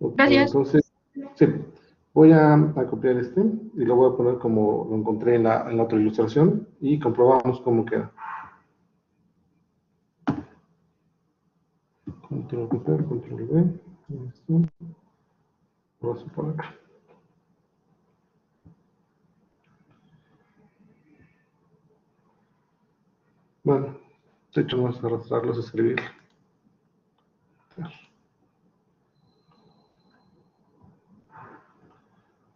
Ok, Gracias. entonces, sí, voy a copiar este y lo voy a poner como lo encontré en la otra ilustración y comprobamos cómo queda. Control V, Control V, esto, paso por acá. Bueno, de hecho vamos a arrastrarlos a escribir.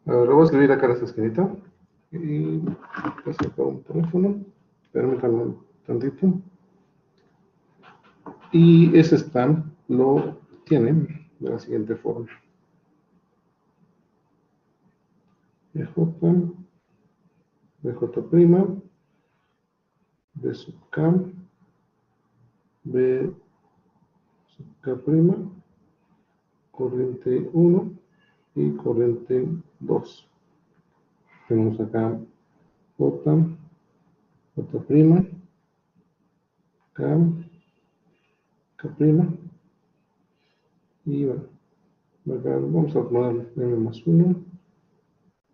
A ver, lo voy a escribir acá en esta esquinita. Y voy a sacar un teléfono. Permítanme un tantito. Y ese stamp lo tiene de la siguiente forma. BJ, BJ', B sub K, B sub K', corriente 1 y corriente 2. Tenemos acá J, J', K, K', y bueno, acá vamos a poner M más 1,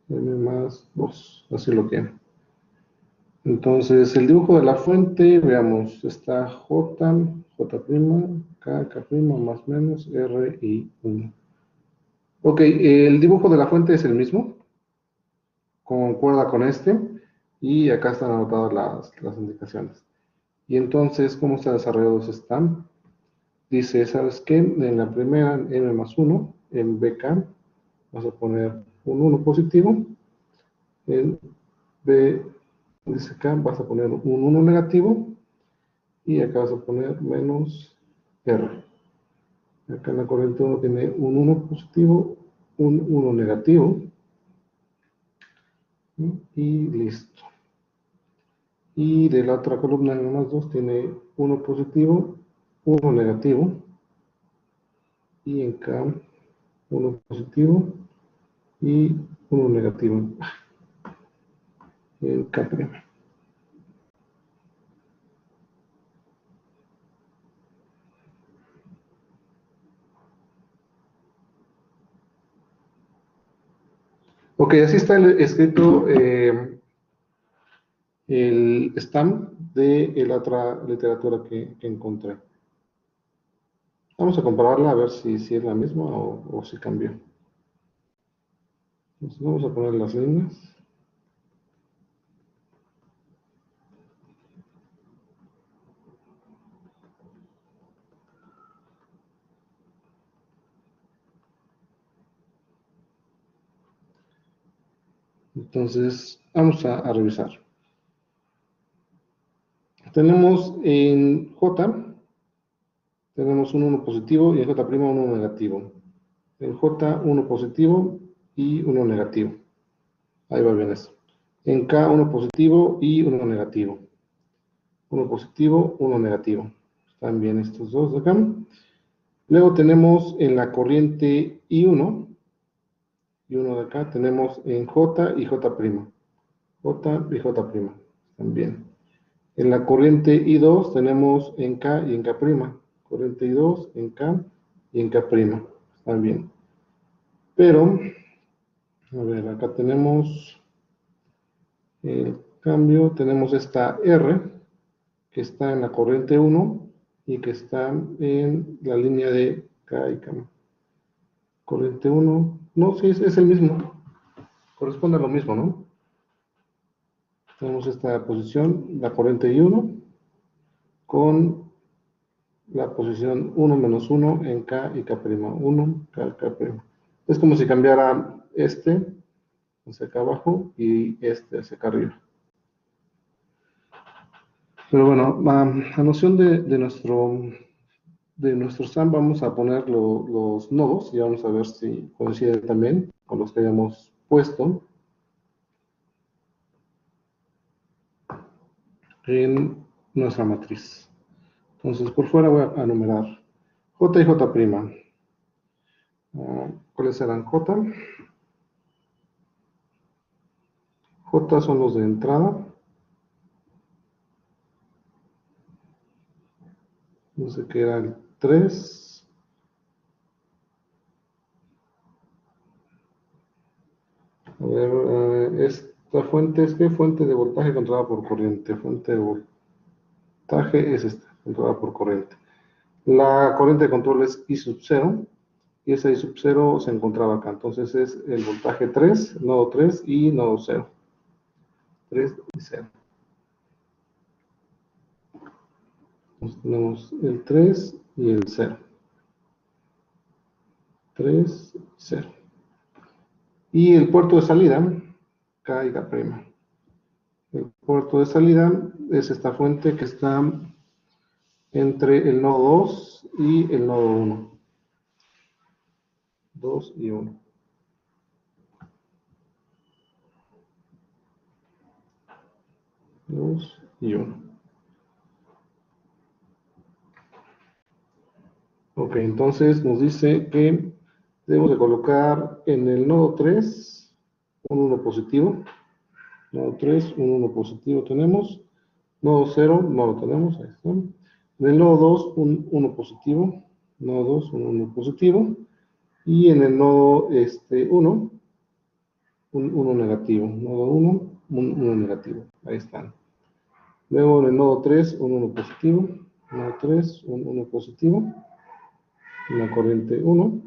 M más 2, así lo tiene. Entonces, el dibujo de la fuente, veamos, está J, J', K, K', más o menos, R y 1. Ok, el dibujo de la fuente es el mismo, concuerda con este, y acá están anotadas las indicaciones. Y entonces, ¿cómo está desarrollado ese stamp? Dice, ¿sabes qué? En la primera, M más 1, en BK, vas a poner un 1 positivo, en B, dice acá, vas a poner un 1 negativo, y acá vas a poner menos R. Acá en la corriente 1 tiene un 1 positivo, un 1 negativo, y listo. Y de la otra columna, en más 2, tiene 1 positivo, 1 negativo, y en K, 1 positivo y 1 negativo en K'. Ok, así está escrito el stamp de la otra literatura que encontré. Vamos a compararla a ver si es la misma o si cambió. Entonces vamos a poner las líneas. Entonces vamos a revisar. Tenemos en J, tenemos un 1 positivo y en J' un 1 negativo. En J, 1 positivo y 1 negativo. Ahí va bien eso. En K, 1 positivo y 1 negativo. 1 positivo, 1 negativo. Están bien estos dos de acá. Luego tenemos en la corriente I1 y uno de acá, tenemos en J y J'. J y J'. Están bien. En la corriente I2 tenemos en K y en K'. Corriente I2 en K y en K'. Están bien. Pero, a ver, acá tenemos el cambio, tenemos esta R que está en la corriente 1 y que está en la línea de K y K. Corriente 1, no, sí, es el mismo, corresponde a lo mismo, ¿no? Tenemos esta posición, la corriente I1, con la posición 1 menos 1 en K y K', 1, K, K'. Es como si cambiara este hacia acá abajo y este hacia acá arriba. Pero bueno, a noción de nuestro SAM vamos a poner los nodos y vamos a ver si coincide también con los que hayamos puesto en nuestra matriz. Entonces, por fuera voy a numerar J y J'. ¿Cuáles serán J? J son los de entrada. No sé qué era el 3. ver, esta fuente es que fuente de voltaje controlada por corriente. Fuente de voltaje es esta, controlada por corriente. La corriente de control es I sub 0 y esa I sub 0 se encontraba acá. Entonces es el voltaje 3, nodo 3 y nodo 0. 3 y 0. Entonces tenemos el 3 y el 0. 3 y 0. Y el puerto de salida, K y K'. El puerto de salida es esta fuente que está entre el nodo 2 y el nodo 1. 2 y 1. 2 y 1. Ok, entonces nos dice que debemos de colocar en el nodo 3 un 1 positivo. Nodo 3, un 1 positivo tenemos. Nodo 0 no lo tenemos. Ahí está. En el nodo 2, un 1 positivo. Nodo 2, un 1 positivo. Y en el nodo 1, un 1 negativo. Nodo 1, un 1 negativo. Ahí están. Luego en el nodo 3, un 1 positivo. Nodo 3, un 1 positivo. La corriente 1.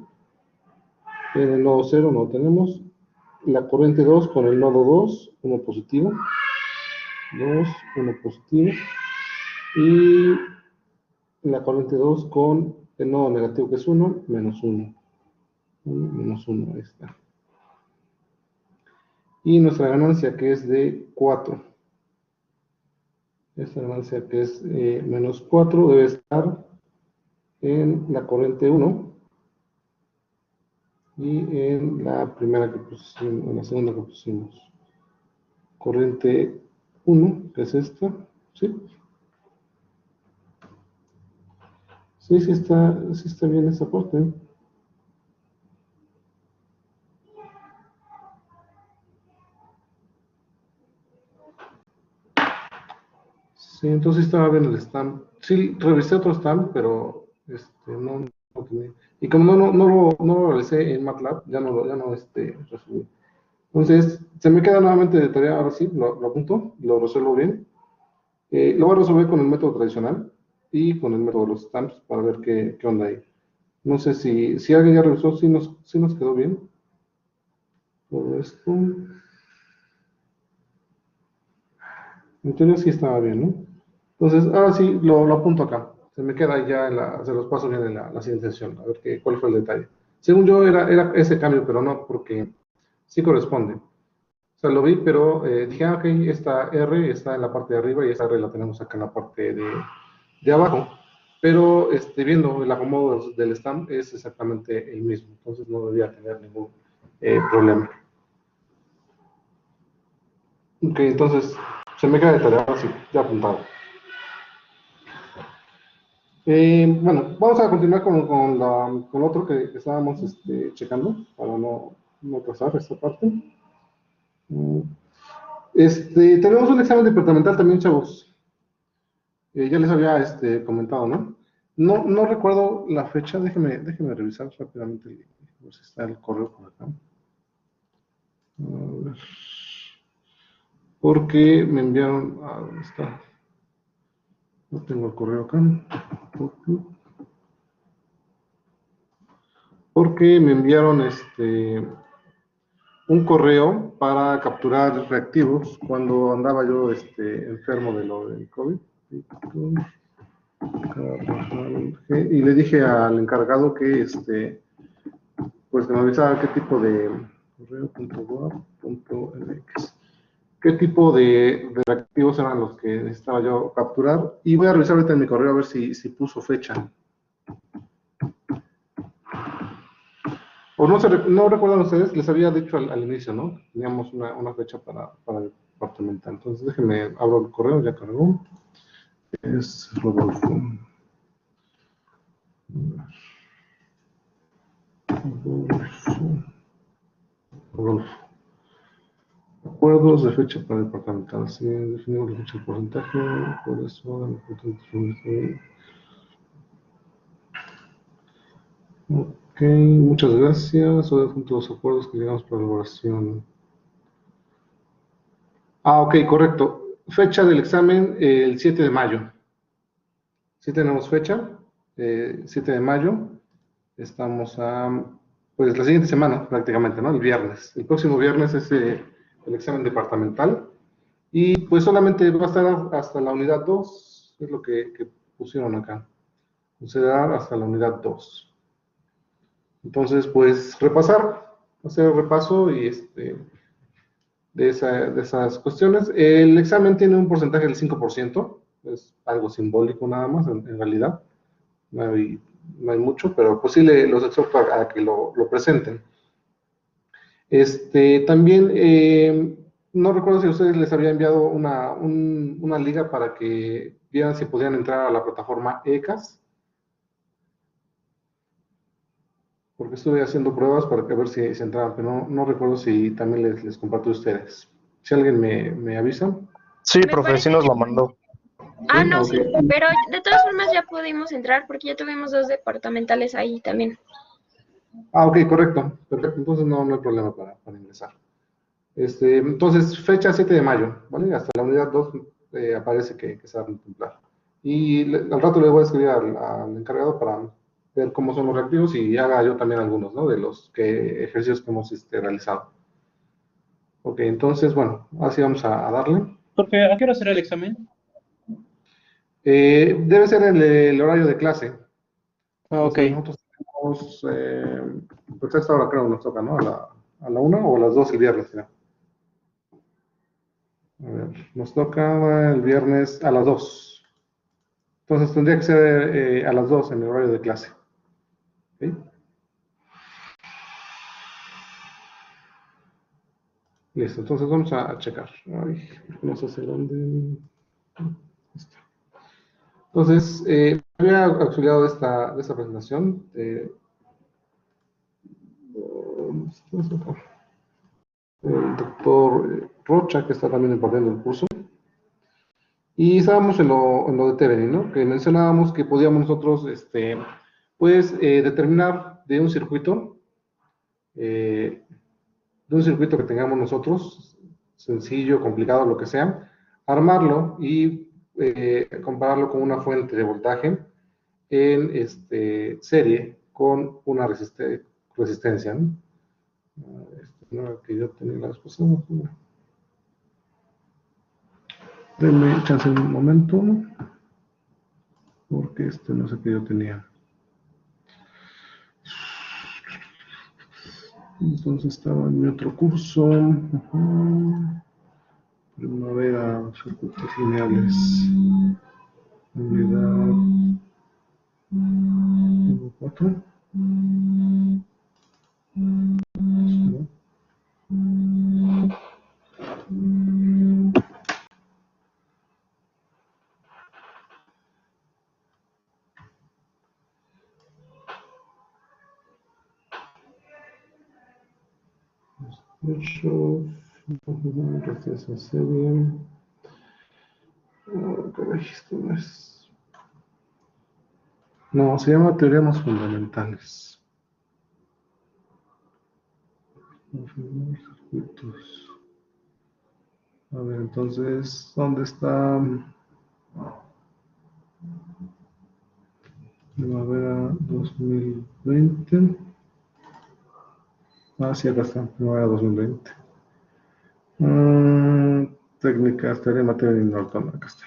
En el nodo 0 no tenemos. La corriente 2 con el nodo 2, 1 positivo. 2, 1 positivo. Y la corriente 2 con el nodo negativo que es 1, menos 1. 1, menos 1, ahí está. Y nuestra ganancia que es de 4. Esta ganancia que es menos 4 debe estar en la corriente 1 y en la primera que pusimos, en la segunda que pusimos. Corriente 1, que es esta, ¿sí? Sí está bien esa parte. Sí, entonces estaba bien el stamp. Sí, revisé otro stamp, pero no tenía. Y como no lo realicé en MATLAB, ya no resolví. Entonces, se me queda nuevamente de tarea, ahora sí, lo apunto, lo resuelvo bien. Lo voy a resolver con el método tradicional y con el método de los stamps para ver qué onda ahí. No sé si alguien ya revisó, si nos quedó bien todo esto. En teoría sí estaba bien, ¿no? Entonces, ahora sí, lo apunto acá. Se me queda ya, se los paso bien en la siguiente sesión, a ver cuál fue el detalle. Según yo era ese cambio, pero no, porque sí corresponde. O sea, lo vi, pero dije, ok, esta R está en la parte de arriba y esta R la tenemos acá en la parte de abajo. Pero viendo el acomodo del stamp es exactamente el mismo, entonces no debería tener ningún problema. Ok, entonces se me queda de tarea, ahora sí, ya apuntado. Bueno, vamos a continuar con otro que estábamos checando para no pasar esta parte. Mm, tenemos un examen departamental también, chavos. Ya les había comentado, ¿no? No recuerdo la fecha, déjeme revisar rápidamente a ver si está el correo por acá. A ver, porque me enviaron, ¿dónde está? No tengo el correo acá. Porque me enviaron un correo para capturar reactivos cuando andaba yo enfermo de lo del COVID. Y le dije al encargado que pues que me avisara qué tipo de correo.gov.mx, qué tipo de reactivos eran los que necesitaba yo capturar. Y voy a revisar ahorita en mi correo a ver si puso fecha. O no recuerdan ustedes, les había dicho al inicio, ¿no? Teníamos una fecha para el departamental. Entonces déjenme, abro el correo, ya cargó. Es Rodolfo. Rodolfo. Acuerdos de fecha para el departamental. Sí, definimos la fecha del porcentaje, por eso. Ok, muchas gracias. Hoy junto a los acuerdos que llegamos para la elaboración. Ah, ok, correcto. Fecha del examen, el 7 de mayo. Sí tenemos fecha, 7 de mayo. Estamos a, pues, la siguiente semana prácticamente, ¿no? El viernes. El próximo viernes es el examen departamental. Y pues solamente va a estar hasta la unidad 2, es lo que pusieron acá. Considerar hasta la unidad 2. Entonces, pues repasar, hacer el repaso y de esas cuestiones. El examen tiene un porcentaje del 5%, es algo simbólico nada más en realidad, no hay mucho, pero pues sí los exhorto a que lo presenten. También, no recuerdo si a ustedes les había enviado una liga para que vieran si podían entrar a la plataforma ECAS, porque estuve haciendo pruebas para ver si entraban, pero no recuerdo si también les comparto a ustedes. Si alguien me avisa. Sí, Me profe, sí parece nos que lo mandó. ¿Sí? no, Ok. sí, pero de todas formas ya pudimos entrar porque ya tuvimos 2 departamentales ahí también. Ah, ok, correcto. Perfecto. Entonces no hay problema para ingresar. Entonces, fecha 7 de mayo, ¿vale? Hasta la unidad 2 aparece que se va a contemplar. Y al rato le voy a escribir al encargado para ver cómo son los reactivos y haga yo también algunos, ¿no? De los ejercicios que hemos realizado. Ok, entonces, bueno, así vamos a darle. Profe, ¿a qué hora será el examen? Debe ser el horario de clase. Ah, ok. Entonces, nosotros tenemos, pues a esta hora creo que nos toca, ¿no? A la 1 o a las 2 el viernes, ¿no? A ver, nos toca el viernes a las 2. Entonces tendría que ser a las 2 en el horario de clase. ¿Ok? Listo, entonces vamos a checar. Ay, no sé hacia dónde. Está. Entonces, me había auxiliado de esta presentación. El doctor Rocha, que está también impartiendo el curso. Y estábamos en lo de Tebeni, ¿no? Que mencionábamos que podíamos nosotros, pues, determinar eh, de un circuito que tengamos nosotros, sencillo, complicado, lo que sea, armarlo y compararlo con una fuente de voltaje en serie con una resistencia, ¿no? No era que yo tenía la respuesta. Denme chance un momento, porque no sé qué yo tenía. Entonces estaba en mi otro curso. Primavera, circuitos lineales. Unidad 4. ¿No? Resistencia serie. Oh, caray, esto no es. No, se llama teoremas fundamentales. Configurar circuitos. A ver, entonces, ¿dónde está? Primavera 2020. Ah, sí, acá está, primavera 2020. Técnicas, teorema, teoría de Norton, acá está.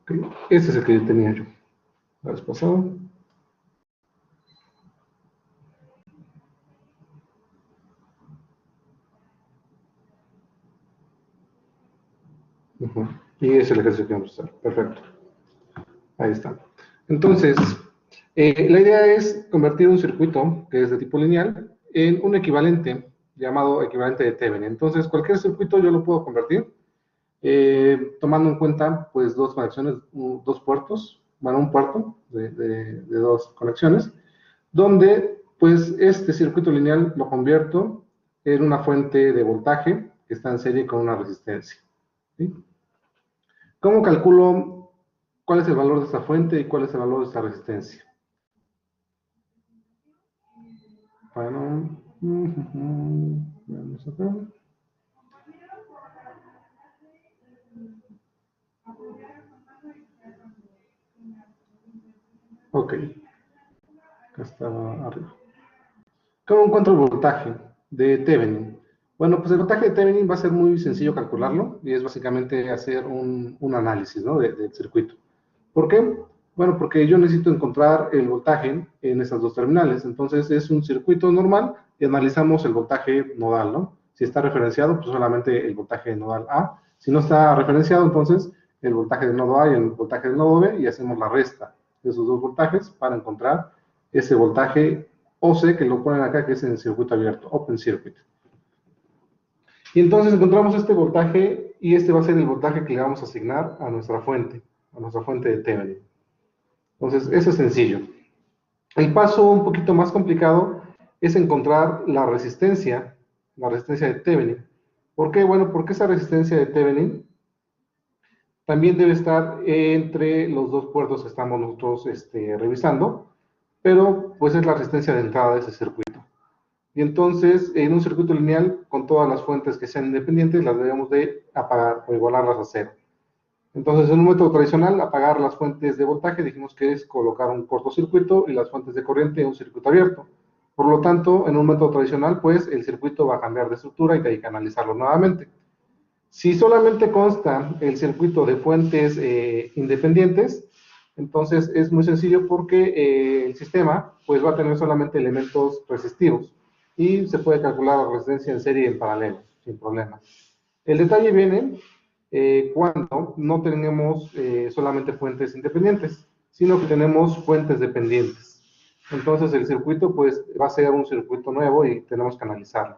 Okay. Este es el que tenía yo la vez pasada. Y es el ejercicio que vamos a hacer. Perfecto. Ahí está. Entonces, la idea es convertir un circuito que es de tipo lineal en un equivalente llamado equivalente de Thevenin. Entonces, cualquier circuito yo lo puedo convertir tomando en cuenta pues dos conexiones, dos puertos, bueno, un puerto de dos conexiones, donde pues este circuito lineal lo convierto en una fuente de voltaje que está en serie con una resistencia. ¿Sí? ¿Cómo calculo cuál es el valor de esta fuente y cuál es el valor de esta resistencia? Bueno, veamos acá. Ok, acá estaba arriba. ¿Cómo encuentro el voltaje de Thevenin? Bueno, pues el voltaje de Thevenin va a ser muy sencillo calcularlo y es básicamente hacer un análisis, ¿no? Del circuito. ¿Por qué? Bueno, porque yo necesito encontrar el voltaje en esas dos terminales. Entonces es un circuito normal y analizamos el voltaje nodal, ¿no? Si está referenciado, pues solamente el voltaje de nodal A. Si no está referenciado, entonces el voltaje de nodo A y el voltaje de nodo B y hacemos la resta de esos dos voltajes para encontrar ese voltaje OC que lo ponen acá, que es en el circuito abierto, Open Circuit. Y entonces encontramos este voltaje y este va a ser el voltaje que le vamos a asignar a nuestra fuente de Thevenin. Entonces, eso es sencillo. El paso un poquito más complicado es encontrar la resistencia de Thevenin. ¿Por qué? Bueno, porque esa resistencia de Thevenin también debe estar entre los dos puertos que estamos nosotros revisando, pero pues es la resistencia de entrada de ese circuito. Y entonces, en un circuito lineal, con todas las fuentes que sean independientes, las debemos de apagar o igualarlas a cero. Entonces, en un método tradicional, apagar las fuentes de voltaje, dijimos que es colocar un cortocircuito y las fuentes de corriente en un circuito abierto. Por lo tanto, en un método tradicional, pues, el circuito va a cambiar de estructura y hay que analizarlo nuevamente. Si solamente consta el circuito de fuentes independientes, entonces es muy sencillo porque el sistema, pues, va a tener solamente elementos resistivos y se puede calcular la resistencia en serie y en paralelo, sin problema. El detalle viene cuando no tenemos solamente fuentes independientes, sino que tenemos fuentes dependientes. Entonces el circuito pues va a ser un circuito nuevo y tenemos que analizarlo.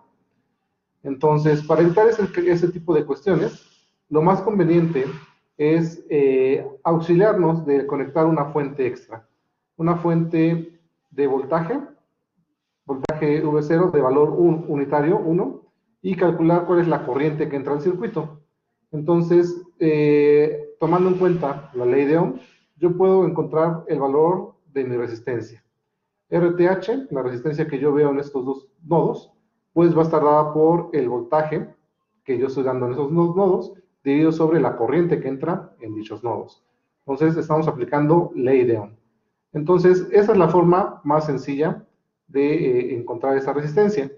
Entonces, para evitar ese tipo de cuestiones, lo más conveniente es auxiliarnos de conectar una fuente extra, una fuente de voltaje V0 de valor unitario 1, y calcular cuál es la corriente que entra al circuito. Entonces, tomando en cuenta la ley de Ohm, yo puedo encontrar el valor de mi resistencia. RTH, la resistencia que yo veo en estos dos nodos, pues va a estar dada por el voltaje que yo estoy dando en esos dos nodos, dividido sobre la corriente que entra en dichos nodos. Entonces, estamos aplicando ley de Ohm. Entonces, esa es la forma más sencilla de encontrar esa resistencia.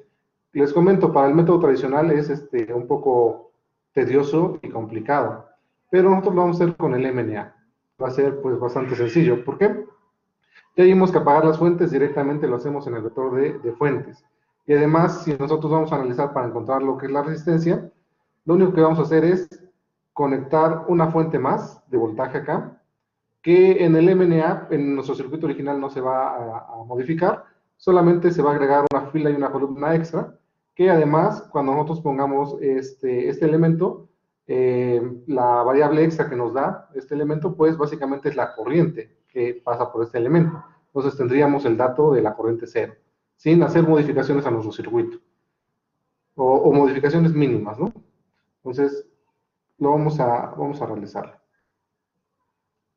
Les comento, para el método tradicional es un poco tedioso y complicado, pero nosotros lo vamos a hacer con el MNA. Va a ser pues bastante sencillo. ¿Por qué? Ya vimos que apagar las fuentes directamente lo hacemos en el vector de fuentes. Y además, si nosotros vamos a analizar para encontrar lo que es la resistencia, lo único que vamos a hacer es conectar una fuente más de voltaje acá, que en el MNA, en nuestro circuito original no se va a modificar, solamente se va a agregar una fila y una columna extra, que además, cuando nosotros pongamos este elemento, la variable extra que nos da este elemento, pues básicamente es la corriente que pasa por este elemento. Entonces tendríamos el dato de la corriente cero, sin hacer modificaciones a nuestro circuito, o modificaciones mínimas, ¿no? Entonces, vamos a realizarlo.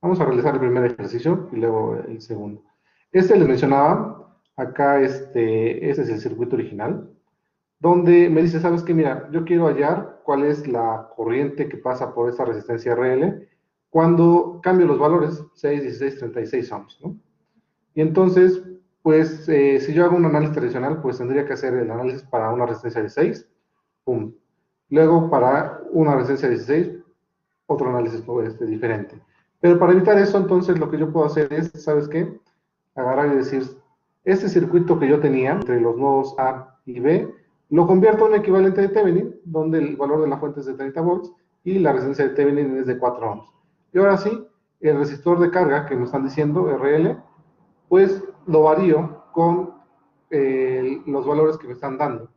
Vamos a realizar el primer ejercicio y luego el segundo. Les mencionaba, acá ese es el circuito original, donde me dice, ¿sabes qué? Mira, yo quiero hallar cuál es la corriente que pasa por esta resistencia RL cuando cambio los valores 6, 16, 36 ohms, ¿no? Y entonces, pues, si yo hago un análisis tradicional, pues tendría que hacer el análisis para una resistencia de 6, pum. Luego, para una resistencia de 16, otro análisis diferente. Pero para evitar eso, entonces, lo que yo puedo hacer es, ¿sabes qué? Agarrar y decir, este circuito que yo tenía entre los nodos A y B, lo convierto en un equivalente de Thevenin, donde el valor de la fuente es de 30 volts y la resistencia de Thevenin es de 4 ohms. Y ahora sí, el resistor de carga que me están diciendo, RL, pues lo varío con los valores que me están dando.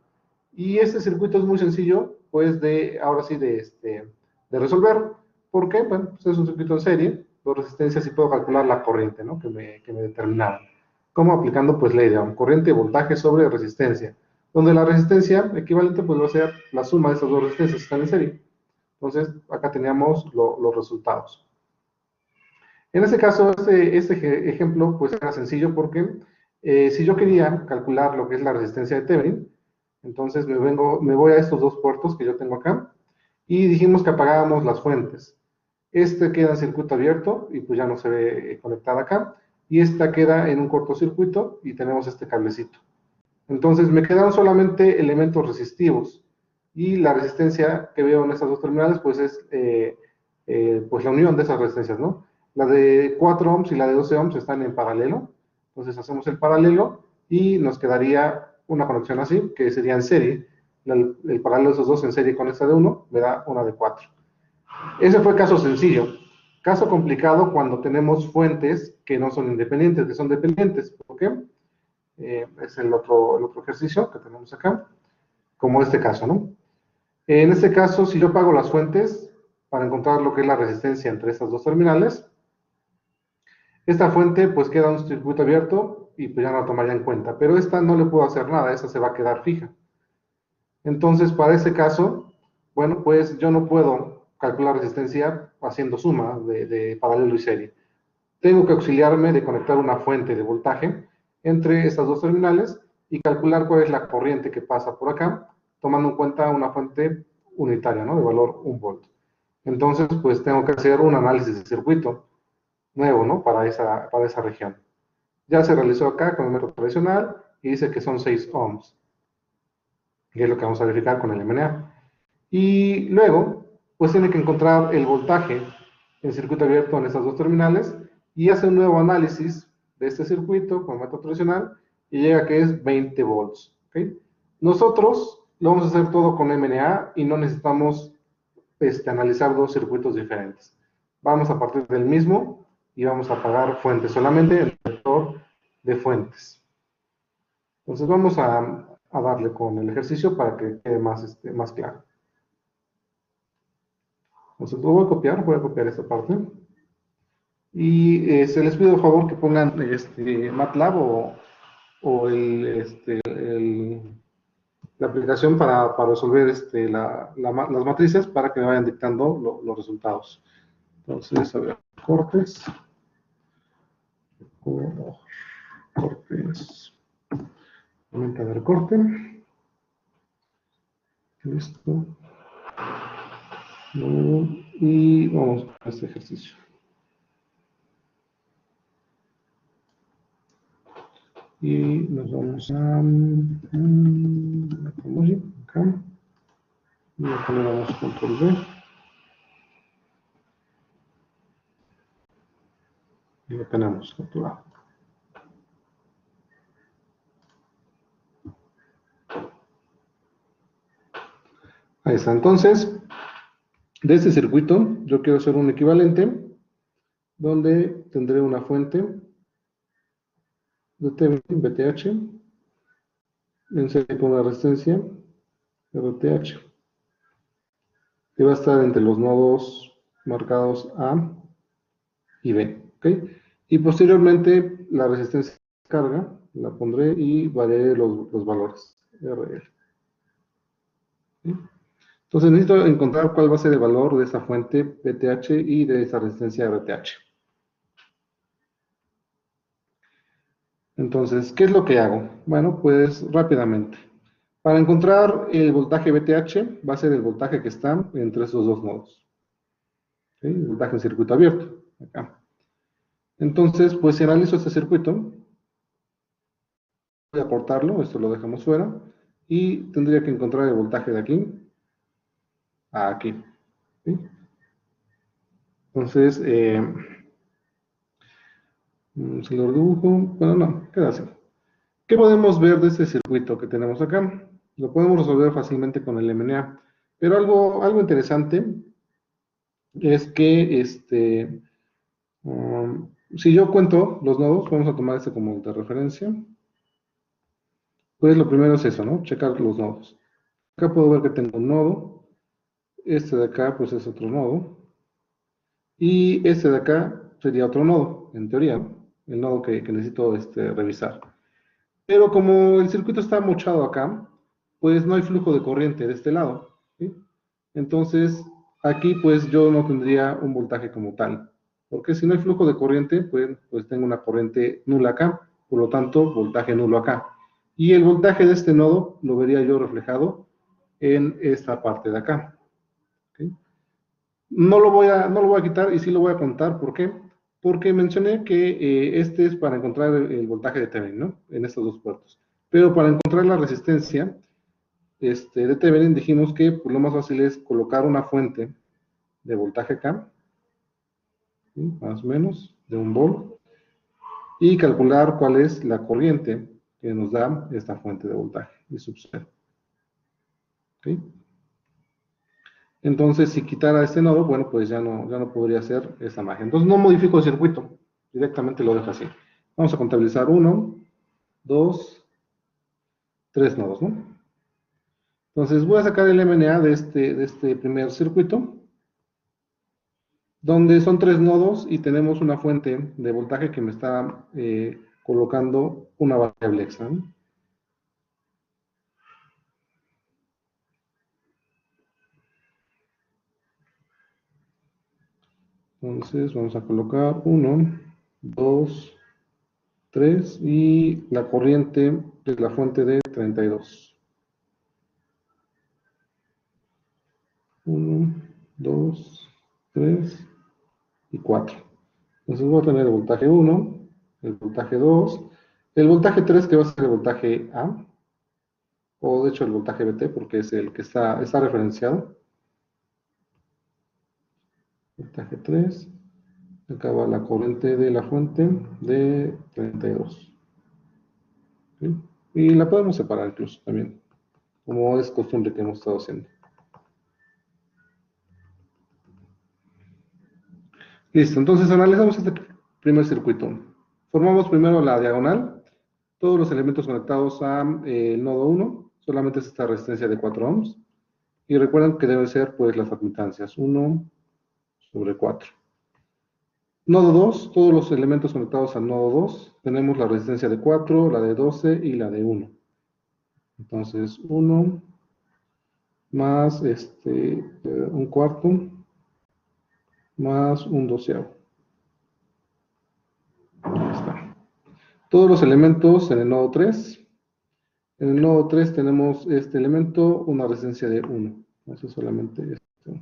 Y este circuito es muy sencillo, pues ahora sí de resolver. ¿Por qué? Bueno, pues es un circuito en serie, dos resistencias y puedo calcular la corriente, ¿no? que me determinaron. ¿Cómo? Aplicando pues ley de Ohm, corriente, voltaje sobre resistencia, donde la resistencia equivalente pues va a ser la suma de estas dos resistencias que están en serie. Entonces, acá teníamos los resultados. En este caso, este ejemplo pues era sencillo porque Si yo quería calcular lo que es la resistencia de Thevenin, entonces me voy a estos dos puertos que yo tengo acá, y dijimos que apagábamos las fuentes. Este queda en circuito abierto y pues ya no se ve conectada acá, y esta queda en un cortocircuito y tenemos este cablecito. Entonces me quedaron solamente elementos resistivos, y la resistencia que veo en estas dos terminales pues es pues la unión de esas resistencias, ¿no? La de 4 ohms y la de 12 ohms están en paralelo, entonces hacemos el paralelo y nos quedaría una conexión así, que sería en serie. El paralelo de esos dos en serie con esta de 1 me da una de 4. Ese fue caso sencillo. Caso complicado cuando tenemos fuentes que no son independientes, que son dependientes. ¿Por qué? Es el otro ejercicio que tenemos acá, como este caso, ¿no? En este caso, si yo apago las fuentes para encontrar lo que es la resistencia entre estas dos terminales, esta fuente pues queda en un circuito abierto y pues ya no la tomaría en cuenta, pero esta no le puedo hacer nada, esa se va a quedar fija. Entonces, para ese caso, bueno, pues yo no puedo calcular resistencia haciendo suma de paralelo y serie. Tengo que auxiliarme de conectar una fuente de voltaje entre estas dos terminales y calcular cuál es la corriente que pasa por acá, tomando en cuenta una fuente unitaria, ¿no? De valor 1 volt. Entonces, pues tengo que hacer un análisis de circuito nuevo, ¿no? Para esa región. Ya se realizó acá con el método tradicional y dice que son 6 ohms, que es lo que vamos a verificar con el MNA. Y luego, pues tiene que encontrar el voltaje en circuito abierto en estas dos terminales y hace un nuevo análisis de este circuito con el método tradicional y llega a que es 20 volts. ¿Okay? Nosotros lo vamos a hacer todo con MNA y no necesitamos analizar dos circuitos diferentes. Vamos a partir del mismo y vamos a apagar fuentes, solamente el sector de fuentes. Entonces vamos a darle con el ejercicio para que quede más claro. Entonces lo voy a copiar esta parte. Y se les pido por favor que pongan MATLAB o la aplicación para resolver las matrices para que me vayan dictando los resultados. Entonces, a ver, cortes. Cortes. Aumenta de recorte. Listo. Y vamos a este ejercicio. Y nos vamos a acá. Y acá le damos control V. Y lo tenemos capturado. Ahí está. Entonces, de este circuito, yo quiero hacer un equivalente donde tendré una fuente de Thevenin, VTH, en serie con una resistencia RTH, que va a estar entre los nodos marcados A y B. ¿Okay? Y posteriormente la resistencia de carga la pondré y variaré los valores RL. ¿Okay? Entonces necesito encontrar cuál va a ser el valor de esa fuente VTH y de esa resistencia RTH. Entonces, ¿qué es lo que hago? Bueno, pues rápidamente. Para encontrar el voltaje VTH, va a ser el voltaje que está entre esos dos nodos. ¿Okay? El voltaje en circuito abierto, acá. Entonces, pues si analizo este circuito, voy a cortarlo, esto lo dejamos fuera, y tendría que encontrar el voltaje de aquí a aquí. ¿Sí? Entonces, si lo dibujo, bueno, no, queda así. ¿Qué podemos ver de este circuito que tenemos acá? Lo podemos resolver fácilmente con el MNA, pero algo interesante es que si yo cuento los nodos, vamos a tomar este como de referencia. Pues lo primero es eso, ¿no? Checar los nodos. Acá puedo ver que tengo un nodo. Este de acá, pues es otro nodo. Y este de acá sería otro nodo, en teoría, ¿no? El nodo que necesito revisar. Pero como el circuito está mochado acá, pues no hay flujo de corriente de este lado. ¿Sí? Entonces, aquí pues yo no tendría un voltaje como tal. Porque si no hay flujo de corriente, pues tengo una corriente nula acá, por lo tanto, voltaje nulo acá. Y el voltaje de este nodo lo vería yo reflejado en esta parte de acá. ¿Okay? No lo voy a quitar y sí lo voy a contar. ¿Por qué? Porque mencioné que este es para encontrar el voltaje de Thevenin, ¿no? En estos dos puertos. Pero para encontrar la resistencia de Thevenin dijimos que pues, lo más fácil es colocar una fuente de voltaje acá, ¿sí? Más o menos, de 1 volt, y calcular cuál es la corriente que nos da esta fuente de voltaje y sub 0. ¿Okay? Entonces, si quitara este nodo, bueno, pues ya no podría hacer esta magia. Entonces, no modifico el circuito, directamente lo dejo así. Vamos a contabilizar 1, 2, 3 nodos, ¿no? Entonces, voy a sacar el MNA de este primer circuito, donde son 3 nodos y tenemos una fuente de voltaje que me está colocando una variable extra, ¿no? Entonces vamos a colocar 1, 2, 3 y la corriente de la fuente de 32. 1, 2, 3 y 4. Entonces voy a tener el voltaje 1, el voltaje 2, el voltaje 3 que va a ser el voltaje A, o de hecho el voltaje BT porque es el que está referenciado. Voltaje 3. Acá va la corriente de la fuente de 32. ¿Sí? Y la podemos separar incluso también, como es costumbre que hemos estado haciendo. Listo, entonces analizamos este primer circuito. Formamos primero la diagonal, todos los elementos conectados al nodo 1, solamente es esta resistencia de 4 ohms. Y recuerden que deben ser pues las admitancias, 1 sobre 4. Nodo 2, todos los elementos conectados al nodo 2, tenemos la resistencia de 4, la de 12 y la de 1. Entonces 1 más un cuarto más un doceavo. Ahí está. Todos los elementos en el nodo 3. En el nodo 3 tenemos este elemento, una resistencia de 1. Eso es solamente esto.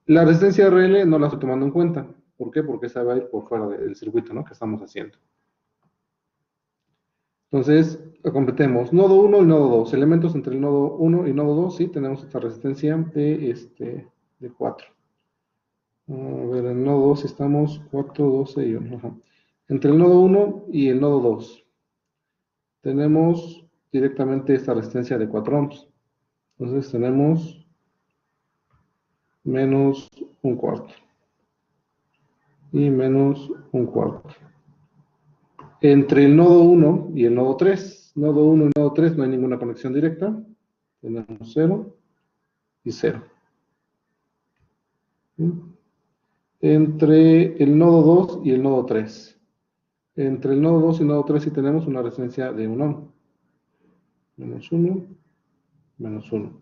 La resistencia RL no la estoy tomando en cuenta. ¿Por qué? Porque esa va a ir por fuera del circuito, ¿no? Que estamos haciendo. Entonces, completemos. Nodo 1 y nodo 2. Elementos entre el nodo 1 y nodo 2, sí, tenemos esta resistencia de 4. A ver, en el nodo 2 estamos 4, 12 y 1. Ajá. Entre el nodo 1 y el nodo 2 tenemos directamente esta resistencia de 4 ohms. Entonces tenemos menos un cuarto y menos un cuarto. Entre el nodo 1 y el nodo 3, nodo 1 y nodo 3 no hay ninguna conexión directa. Tenemos 0 y 0. Entre el nodo 2 y el nodo 3. Entre el nodo 2 y el nodo 3 sí tenemos una resistencia de 1 ohm. Menos 1, menos 1.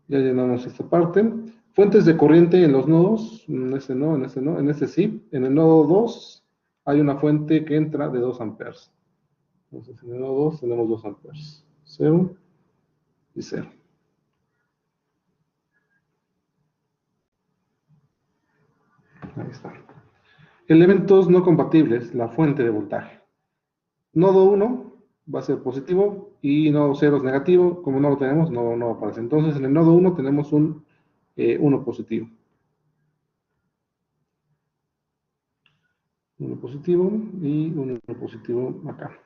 Ya llenamos esta parte. Fuentes de corriente en los nodos, en este no, en este no, en este sí. En el nodo 2 hay una fuente que entra de 2 amperes. Entonces en el nodo 2 tenemos 2 amperes. 0 y 0. Ahí está. Elementos no compatibles, la fuente de voltaje. Nodo 1 va a ser positivo y nodo 0 es negativo. Como no lo tenemos, no aparece. Entonces en el nodo 1 tenemos un 1 positivo. 1 positivo y un 1 positivo acá.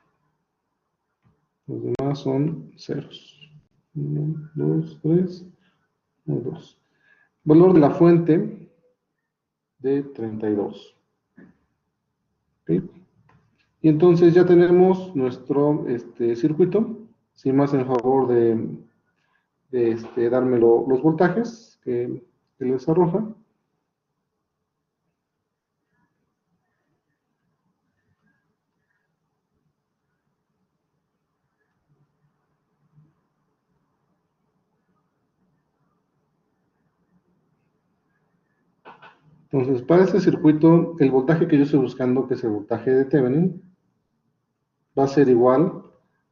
Los demás son ceros. 1, 2, 3, 1, 2. Valor de la fuente de 32. ¿Okay? Y entonces ya tenemos nuestro circuito. Sin más en favor de darme los voltajes que les arroja. Entonces, para este circuito, el voltaje que yo estoy buscando, que es el voltaje de Thevenin, va a ser igual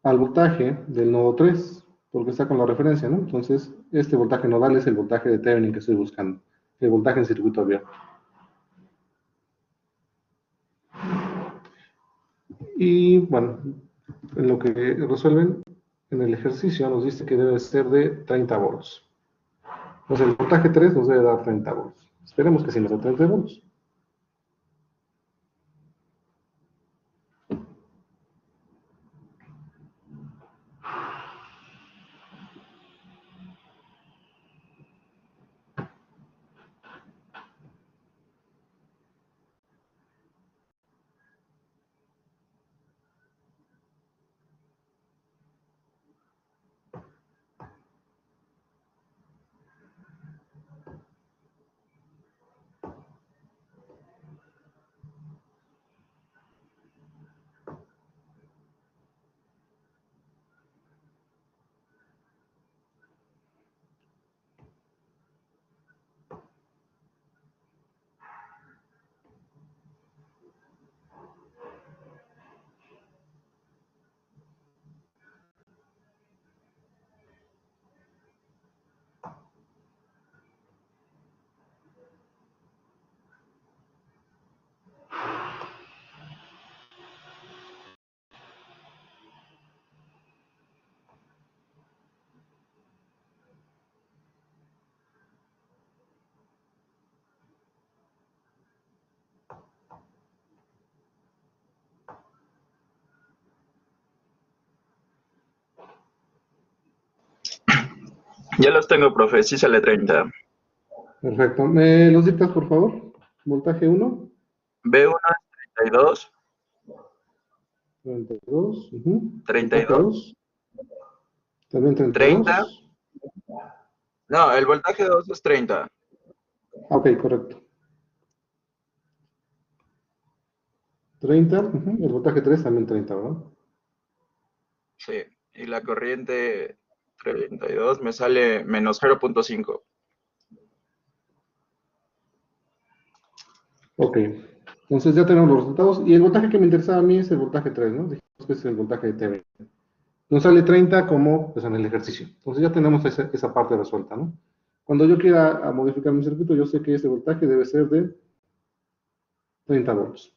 al voltaje del nodo 3, porque está con la referencia, ¿no? Entonces, este voltaje nodal es el voltaje de Thevenin que estoy buscando, el voltaje en circuito abierto. Y bueno, en lo que resuelven en el ejercicio nos dice que debe ser de 30 volts. Entonces el voltaje 3 nos debe dar 30 volts. Esperemos que sí nos dé 30 volts. Ya los tengo, profe, sí sale 30. Perfecto. ¿Me los dictas, por favor? Voltaje 1, B1 es 32, 32, voltaje 32, 2, también 30. 32. No, el voltaje 2 es 30. Ok, correcto. 30, el voltaje 3 también 30, ¿verdad? Sí, y la corriente 32 me sale menos 0.5. Ok, entonces ya tenemos los resultados. Y el voltaje que me interesaba a mí es el voltaje 3, ¿no? Dijimos que es el voltaje de TV. Nos sale 30 como pues, en el ejercicio. Entonces ya tenemos esa parte resuelta, ¿no? Cuando yo quiera modificar mi circuito, yo sé que este voltaje debe ser de 30 volts.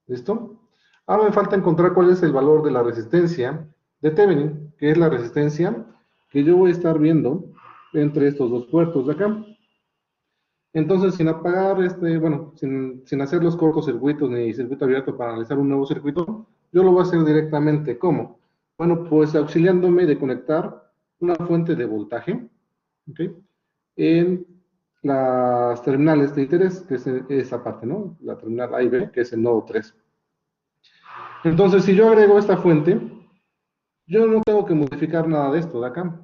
¿Listo? Ahora me falta encontrar cuál es el valor de la resistencia de Thevenin, que es la resistencia que yo voy a estar viendo entre estos dos puertos de acá. Entonces, sin apagar, bueno, sin hacer los cortocircuitos ni circuito abierto para analizar un nuevo circuito, yo lo voy a hacer directamente. ¿Cómo? Bueno, pues auxiliándome de conectar una fuente de voltaje, ¿ok? En las terminales de interés, que es esa parte, ¿no? La terminal A y B, que es el nodo 3. Entonces, si yo agrego esta fuente, yo no tengo que modificar nada de esto de acá,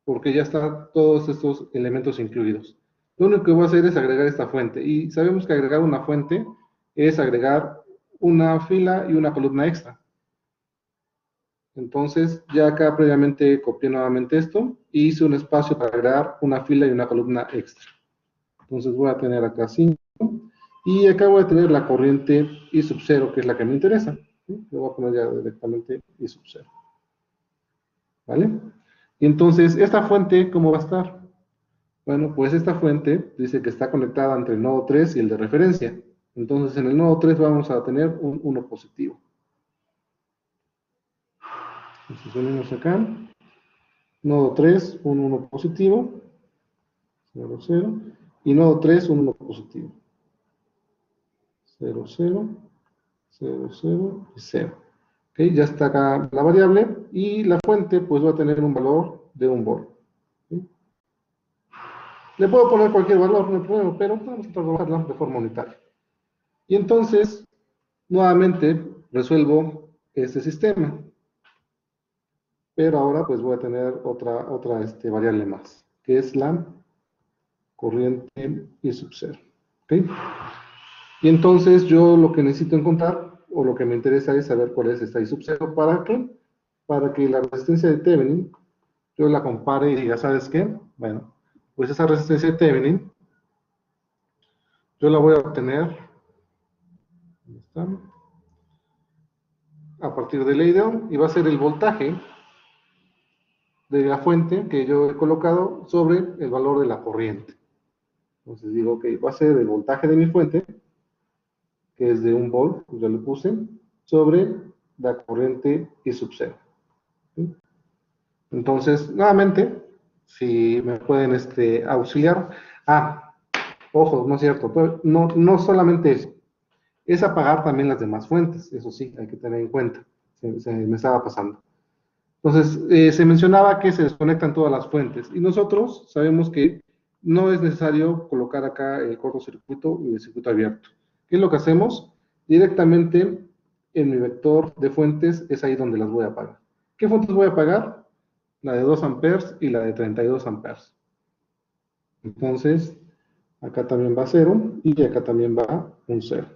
porque ya están todos estos elementos incluidos. Lo único que voy a hacer es agregar esta fuente, y sabemos que agregar una fuente es agregar una fila y una columna extra. Entonces, ya acá previamente copié nuevamente esto, y hice un espacio para agregar una fila y una columna extra. Entonces voy a tener acá 5, y acá voy a tener la corriente I sub 0, que es la que me interesa. ¿Sí? Le voy a poner ya directamente I sub 0. ¿Vale? Y entonces, ¿esta fuente cómo va a estar? Bueno, pues esta fuente dice que está conectada entre el nodo 3 y el de referencia. Entonces, en el nodo 3 vamos a tener un 1 positivo. Entonces, venimos acá. Nodo 3, un 1 positivo. 0, 0. Y nodo 3, un 1 positivo. 0, 0, 0, 0 y 0. ¿Ok? Ya está acá la variable. Y la fuente, pues va a tener un valor de 1 volt. ¿Sí? Le puedo poner cualquier valor, no hay problema, pero vamos a trabajarla de forma unitaria. Y entonces, nuevamente, resuelvo este sistema. Pero ahora pues voy a tener otra variable más, que es la corriente I sub 0. ¿Okay? Y entonces yo lo que necesito encontrar, o lo que me interesa es saber cuál es esta I sub 0. ¿Para qué? Para que la resistencia de Thevenin, yo la compare y diga, ¿sabes qué? Bueno, pues esa resistencia de Thevenin, yo la voy a obtener, ¿dónde está? a partir de ley de Ohm y va a ser el voltaje de la fuente que yo he colocado sobre el valor de la corriente. Entonces digo que va a ser el voltaje de mi fuente, que es de 1 volt, yo le puse, sobre la corriente I sub 0. ¿Sí? Entonces, nuevamente, si me pueden auxiliar. Ojo, no es cierto, no solamente eso, es apagar también las demás fuentes, eso sí, hay que tener en cuenta, se me estaba pasando. Entonces, se mencionaba que se desconectan todas las fuentes, y nosotros sabemos que no es necesario colocar acá el cortocircuito y el circuito abierto. ¿Qué es lo que hacemos? Directamente en mi vector de fuentes es ahí donde las voy a apagar. ¿Qué fuentes voy a apagar? La de 2 amperes y la de 32 amperes. Entonces, acá también va 0 y acá también va un 0.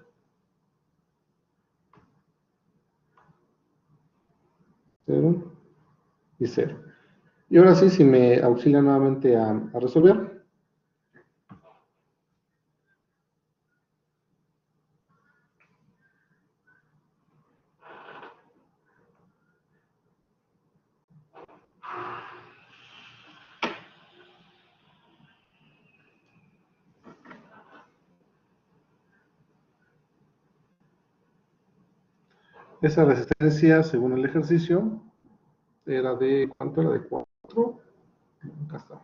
0 y 0. Y ahora sí, si me auxilia nuevamente a resolver. Esa resistencia, según el ejercicio, era de, ¿cuánto era? De 4. Acá está.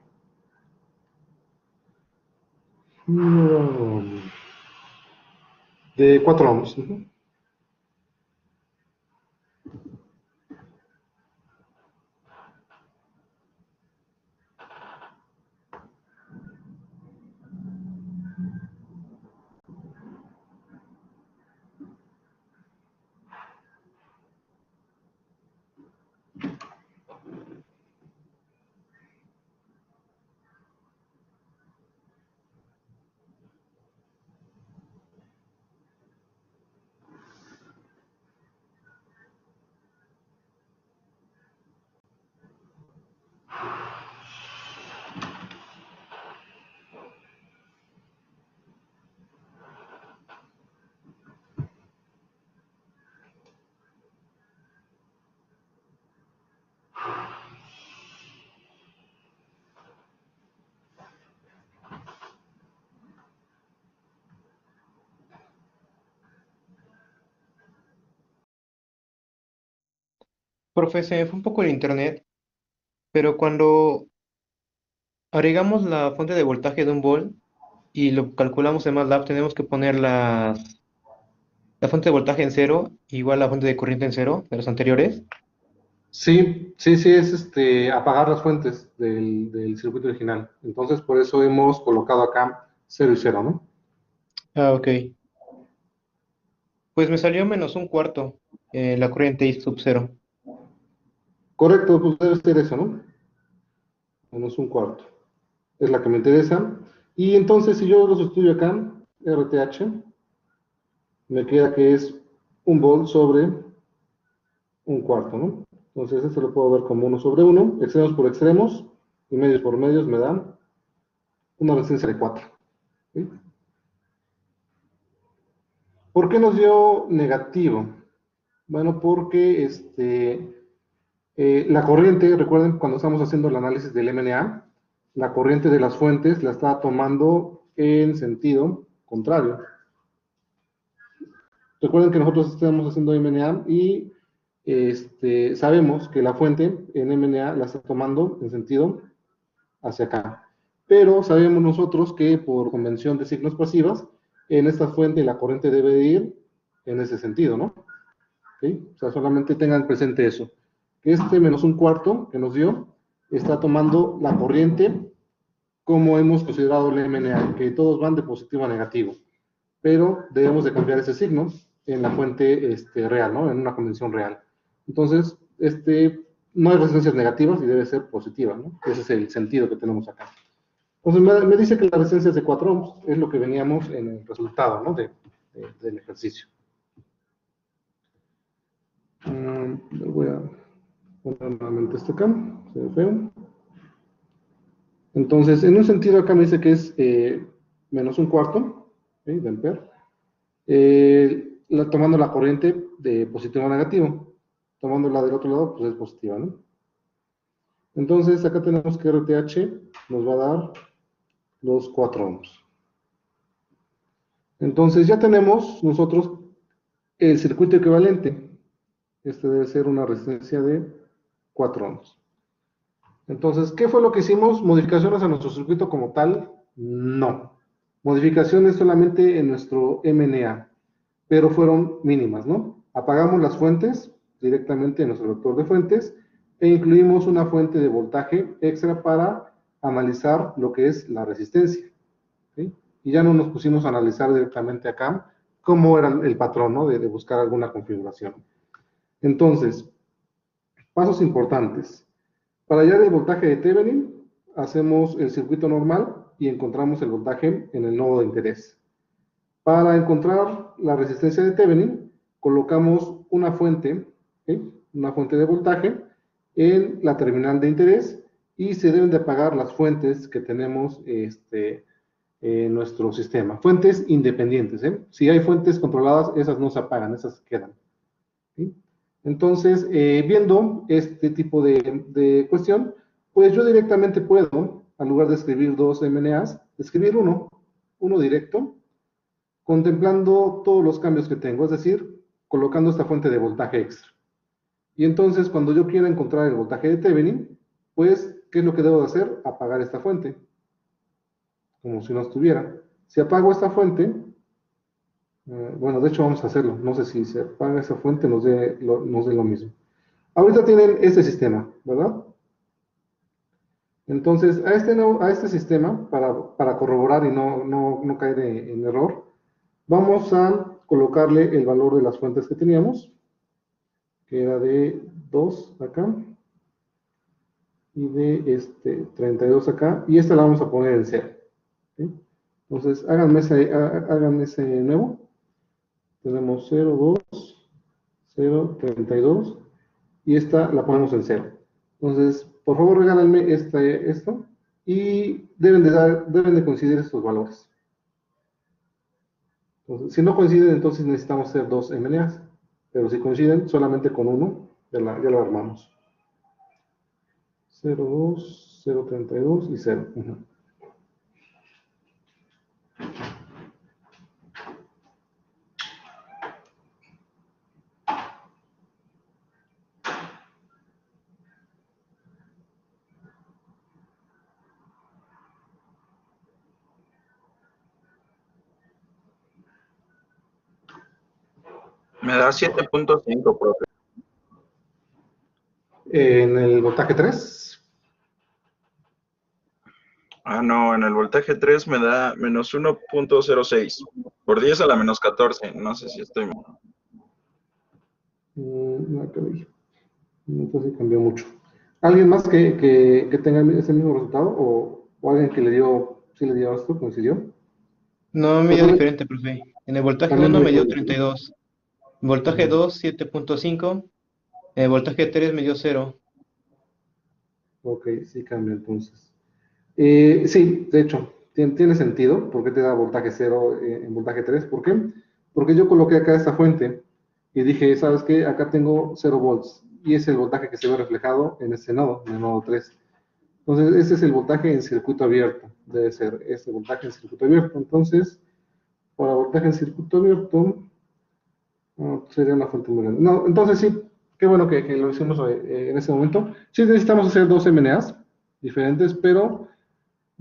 De 4 ohms. Profe, se me fue un poco el internet, pero cuando agregamos la fuente de voltaje de 1 volt y lo calculamos en MATLAB, tenemos que poner la fuente de voltaje en cero, igual la fuente de corriente en cero de los anteriores. Sí, es apagar las fuentes del circuito original. Entonces, por eso hemos colocado acá 0 y 0, ¿no? Ah, ok. Pues me salió -1/4 la corriente I sub 0. Correcto, pues debe ser eso, ¿no? -1/4. Es la que me interesa. Y entonces, si yo lo sustituyo acá, RTH, me queda que es 1 volt sobre 1/4, ¿no? Entonces, esto lo puedo ver como 1 sobre 1, extremos por extremos, y medios por medios me dan una resistencia de 4. ¿Sí? ¿Por qué nos dio negativo? Bueno, porque la corriente, recuerden cuando estamos haciendo el análisis del MNA, la corriente de las fuentes la está tomando en sentido contrario. Recuerden que nosotros estamos haciendo MNA y sabemos que la fuente en MNA la está tomando en sentido hacia acá. Pero sabemos nosotros que por convención de signos pasivas, en esta fuente la corriente debe de ir en ese sentido, ¿no? ¿Sí? O sea, solamente tengan presente eso. Que -1/4 que nos dio está tomando la corriente como hemos considerado el MNA, que todos van de positivo a negativo. Pero debemos de cambiar ese signo en la fuente real, ¿no? En una convención real. Entonces, no hay resistencias negativas y debe ser positiva, ¿no? Ese es el sentido que tenemos acá. Entonces, me dice que la resistencia es de 4 ohms, es lo que veníamos en el resultado, ¿no? Del ejercicio. Voy a poner nuevamente esto acá, se ve feo. Entonces, en un sentido acá me dice que es -1/4, ¿sí? De ampere, tomando la corriente de positivo a negativo. tomándola del otro lado, pues es positiva, ¿no? Entonces, acá tenemos que RTH nos va a dar los 4 ohms. Entonces, ya tenemos nosotros el circuito equivalente. Este debe ser una resistencia de 4 ohms. Entonces, ¿qué fue lo que hicimos? ¿Modificaciones a nuestro circuito como tal? No. Modificaciones solamente en nuestro MNA, pero fueron mínimas, ¿no? Apagamos las fuentes directamente en nuestro vector de fuentes e incluimos una fuente de voltaje extra para analizar lo que es la resistencia, ¿sí? Y ya no nos pusimos a analizar directamente acá cómo era el patrón, ¿no? De buscar alguna configuración. Entonces, pasos importantes. Para hallar el voltaje de Thevenin, hacemos el circuito normal y encontramos el voltaje en el nodo de interés. Para encontrar la resistencia de Thevenin, colocamos una fuente, ¿sí? Una fuente de voltaje en la terminal de interés y se deben de apagar las fuentes que tenemos en nuestro sistema. Fuentes independientes, ¿eh? Si hay fuentes controladas, esas no se apagan, esas quedan, ¿sí? Entonces, viendo este tipo de cuestión, pues yo directamente puedo, en lugar de escribir dos MNAs, escribir uno directo, contemplando todos los cambios que tengo, es decir, colocando esta fuente de voltaje extra. Y entonces, cuando yo quiera encontrar el voltaje de Thevenin, pues, ¿qué es lo que debo de hacer? Apagar esta fuente, como si no estuviera. Si apago esta fuente, bueno, de hecho vamos a hacerlo, no sé si se apaga esa fuente nos dé lo mismo. Ahorita tienen este sistema, ¿verdad? Entonces, a este sistema, para corroborar y no caer en error, vamos a colocarle el valor de las fuentes que teníamos, que era de 2 acá, y de 32 acá, y esta la vamos a poner en 0, ¿sí? Entonces, háganme ese nuevo. Tenemos 0, 2, 0, 32, y esta la ponemos en 0. Entonces, por favor, regálenme esto, y deben de coincidir estos valores. Entonces, si no coinciden, entonces necesitamos hacer dos MNAs, pero si coinciden, solamente con uno, ya lo armamos. 0, 2, 0, 32 y 0. Me da 7.5, profe. En el voltaje 3, Ah, no, en el voltaje 3 me da menos 1.06 por 10 a la menos 14. No sé si estoy mal. no, entonces cambió mucho. ¿Alguien más que tenga ese mismo resultado? ¿O alguien que sí le dio esto, coincidió? No, me dio También, diferente, profe. En el voltaje también 1 me me dio dio 32. Voltaje 2, 7.5. Voltaje 3 me dio 0. Ok, sí cambia entonces. Sí, de hecho, tiene sentido. ¿Por qué te da voltaje 0 en voltaje 3? ¿Por qué? Porque yo coloqué acá esta fuente y dije, ¿sabes qué? Acá tengo 0 volts y es el voltaje que se ve reflejado en este nodo, en el nodo 3. Entonces, ese es el voltaje en circuito abierto. Debe ser este voltaje en circuito abierto. Entonces, para voltaje en circuito abierto, sería una fuente muy grande. No, entonces sí, qué bueno que lo hicimos en ese momento. Sí necesitamos hacer dos MNAs diferentes, pero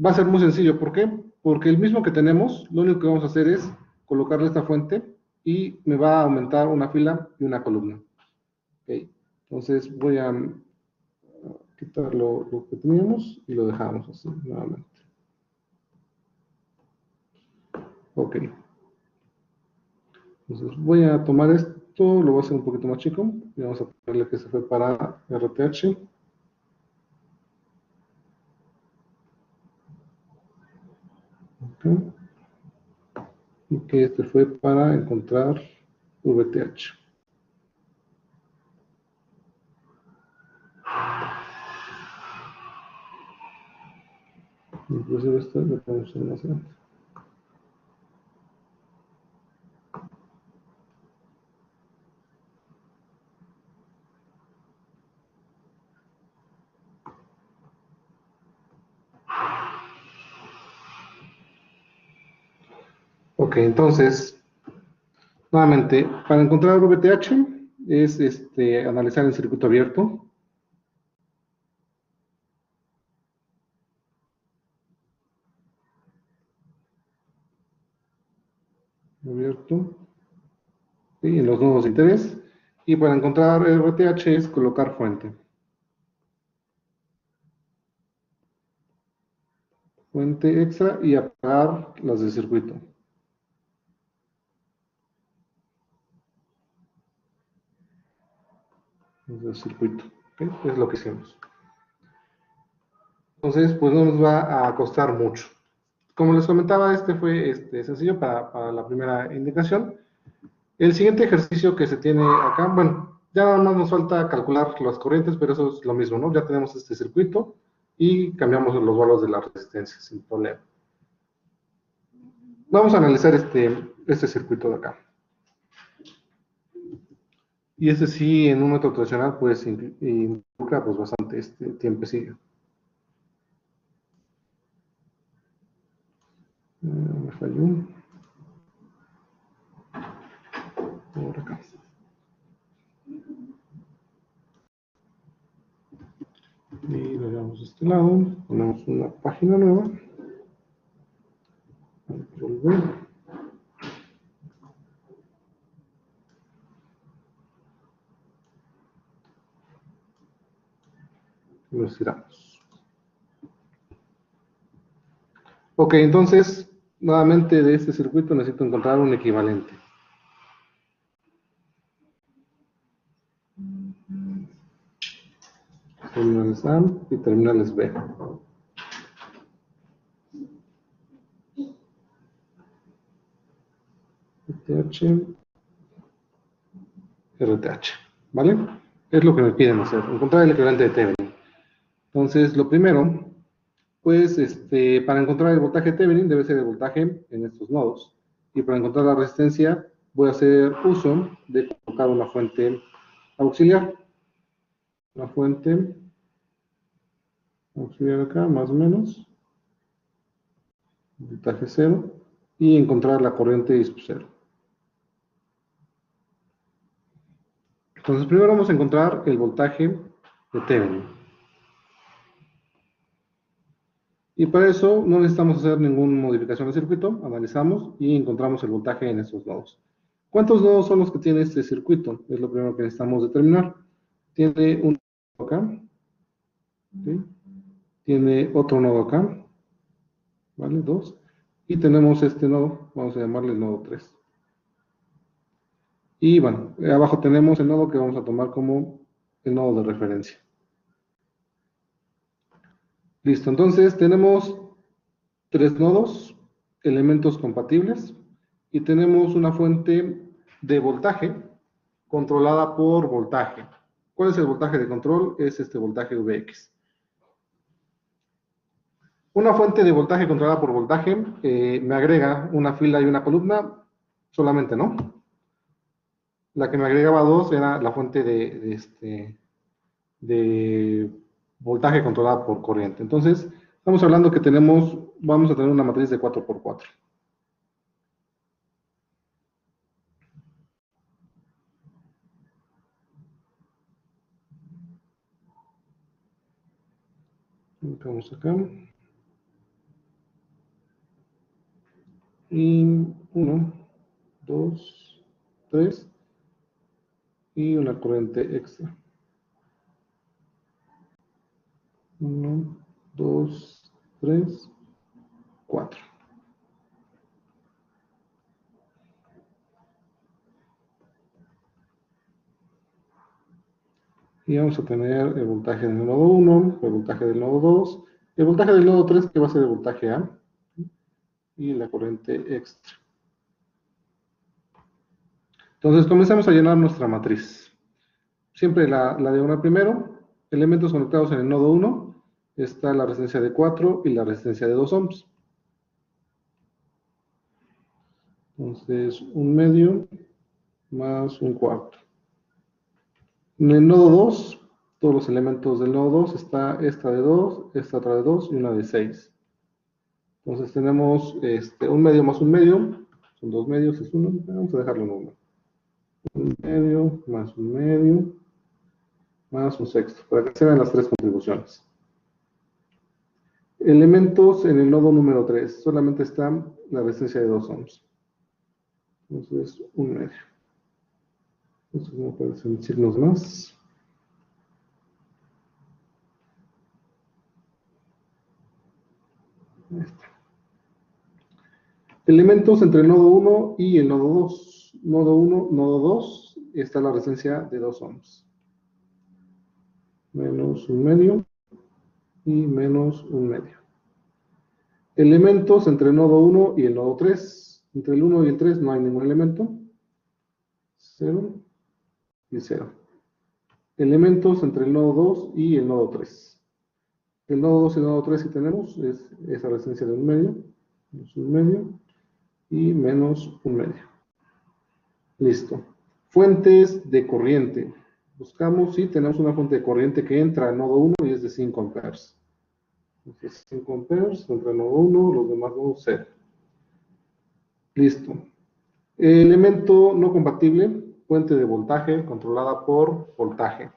va a ser muy sencillo. ¿Por qué? Porque el mismo que tenemos, lo único que vamos a hacer es colocarle esta fuente y me va a aumentar una fila y una columna. Ok, entonces voy a quitar lo que teníamos y lo dejamos así nuevamente. Ok, entonces voy a tomar esto, lo voy a hacer un poquito más chico y vamos a ponerle que se fue para RTH. Okay. Y que este fue para encontrar VTH. Inclusive esto lo podemos hacer más grande. Ok, entonces, nuevamente, para encontrar VTH es analizar el circuito abierto. Abierto. ¿Sí? En los nodos de interés. Y para encontrar el VTH es colocar fuente. Fuente extra y apagar las del circuito. Las del circuito. ¿Okay? Es lo que hicimos. Entonces, pues no nos va a costar mucho. Como les comentaba, este fue sencillo para la primera indicación. El siguiente ejercicio que se tiene acá, bueno, ya nada más nos falta calcular las corrientes, pero eso es lo mismo, ¿no? Ya tenemos este circuito y cambiamos los valores de la resistencia sin problema. Vamos a analizar este circuito de acá. Y este sí, en un método tradicional, pues involucra pues, bastante tiempecillo. Me falló. Por acá. Y lo llevamos de este lado, ponemos una página nueva. Volver. Y lo estiramos. Ok, entonces, nuevamente de este circuito necesito encontrar un equivalente. Terminales A y terminales B. RTH, RTH, ¿vale? Es lo que me piden hacer, encontrar el equivalente de Thevenin. Entonces, lo primero, pues, para encontrar el voltaje Thevenin debe ser el voltaje en estos nodos. Y para encontrar la resistencia, voy a hacer uso de colocar una fuente auxiliar. Una fuente auxiliar acá, más o menos. Voltaje 0. Y encontrar la corriente ISP 0. Entonces, primero vamos a encontrar el voltaje de Thevenin. Y para eso no necesitamos hacer ninguna modificación del circuito, analizamos y encontramos el voltaje en estos nodos. ¿Cuántos nodos son los que tiene este circuito? Es lo primero que necesitamos determinar. Tiene un nodo acá, ¿sí? Tiene otro nodo acá, ¿vale? 2. Y tenemos este nodo, vamos a llamarle el nodo 3. Y bueno, abajo tenemos el nodo que vamos a tomar como el nodo de referencia. Listo, entonces tenemos 3 nodos, elementos compatibles, y tenemos una fuente de voltaje controlada por voltaje. ¿Cuál es el voltaje de control? Es este voltaje Vx. Una fuente de voltaje controlada por voltaje me agrega una fila y una columna, solamente, ¿no? La que me agregaba 2 era la fuente de voltaje controlada por corriente. Entonces, estamos hablando que vamos a tener una matriz de 4x4. Vamos acá. Y 1, 2, 3. Y una corriente extra. 1, 2, 3, 4. Y vamos a tener el voltaje del nodo 1, el voltaje del nodo 2, el voltaje del nodo 3 que va a ser el voltaje A, y la corriente extra. Entonces comenzamos a llenar nuestra matriz. Siempre la diagonal primero, elementos conectados en el nodo 1, está la resistencia de 4 y la resistencia de 2 ohms. Entonces, un medio más un cuarto. En el nodo 2, todos los elementos del nodo 2, está esta de 2, esta otra de 2 y una de 6. Entonces tenemos un medio más un medio, son 2 medios, es 1, vamos a dejarlo en 1. 1 medio, más 1 medio, más 1 sexto, para que se vean las 3 contribuciones. Elementos en el nodo número 3, solamente está la resistencia de 2 ohms. Entonces, 1 medio. Entonces, no pueden signos más. Ahí está. Elementos entre el nodo 1 y el nodo 2. Nodo 1, nodo 2, está la resistencia de 2 ohms. Menos 1 medio y menos 1 medio. Elementos entre el nodo 1 y el nodo 3. Entre el 1 y el 3 no hay ningún elemento. 0 y 0. Elementos entre el nodo 2 y el nodo 3. El nodo 2 y el nodo 3 que tenemos es esa resistencia de 1 medio, menos 1 medio y menos 1 medio. Listo. Fuentes de corriente. Buscamos si tenemos una fuente de corriente que entra al nodo 1 y es de 5 amperes. Entonces 5 amperes entre el nodo 1, los demás nodos 0. Listo. Elemento no compatible, fuente de voltaje controlada por voltaje.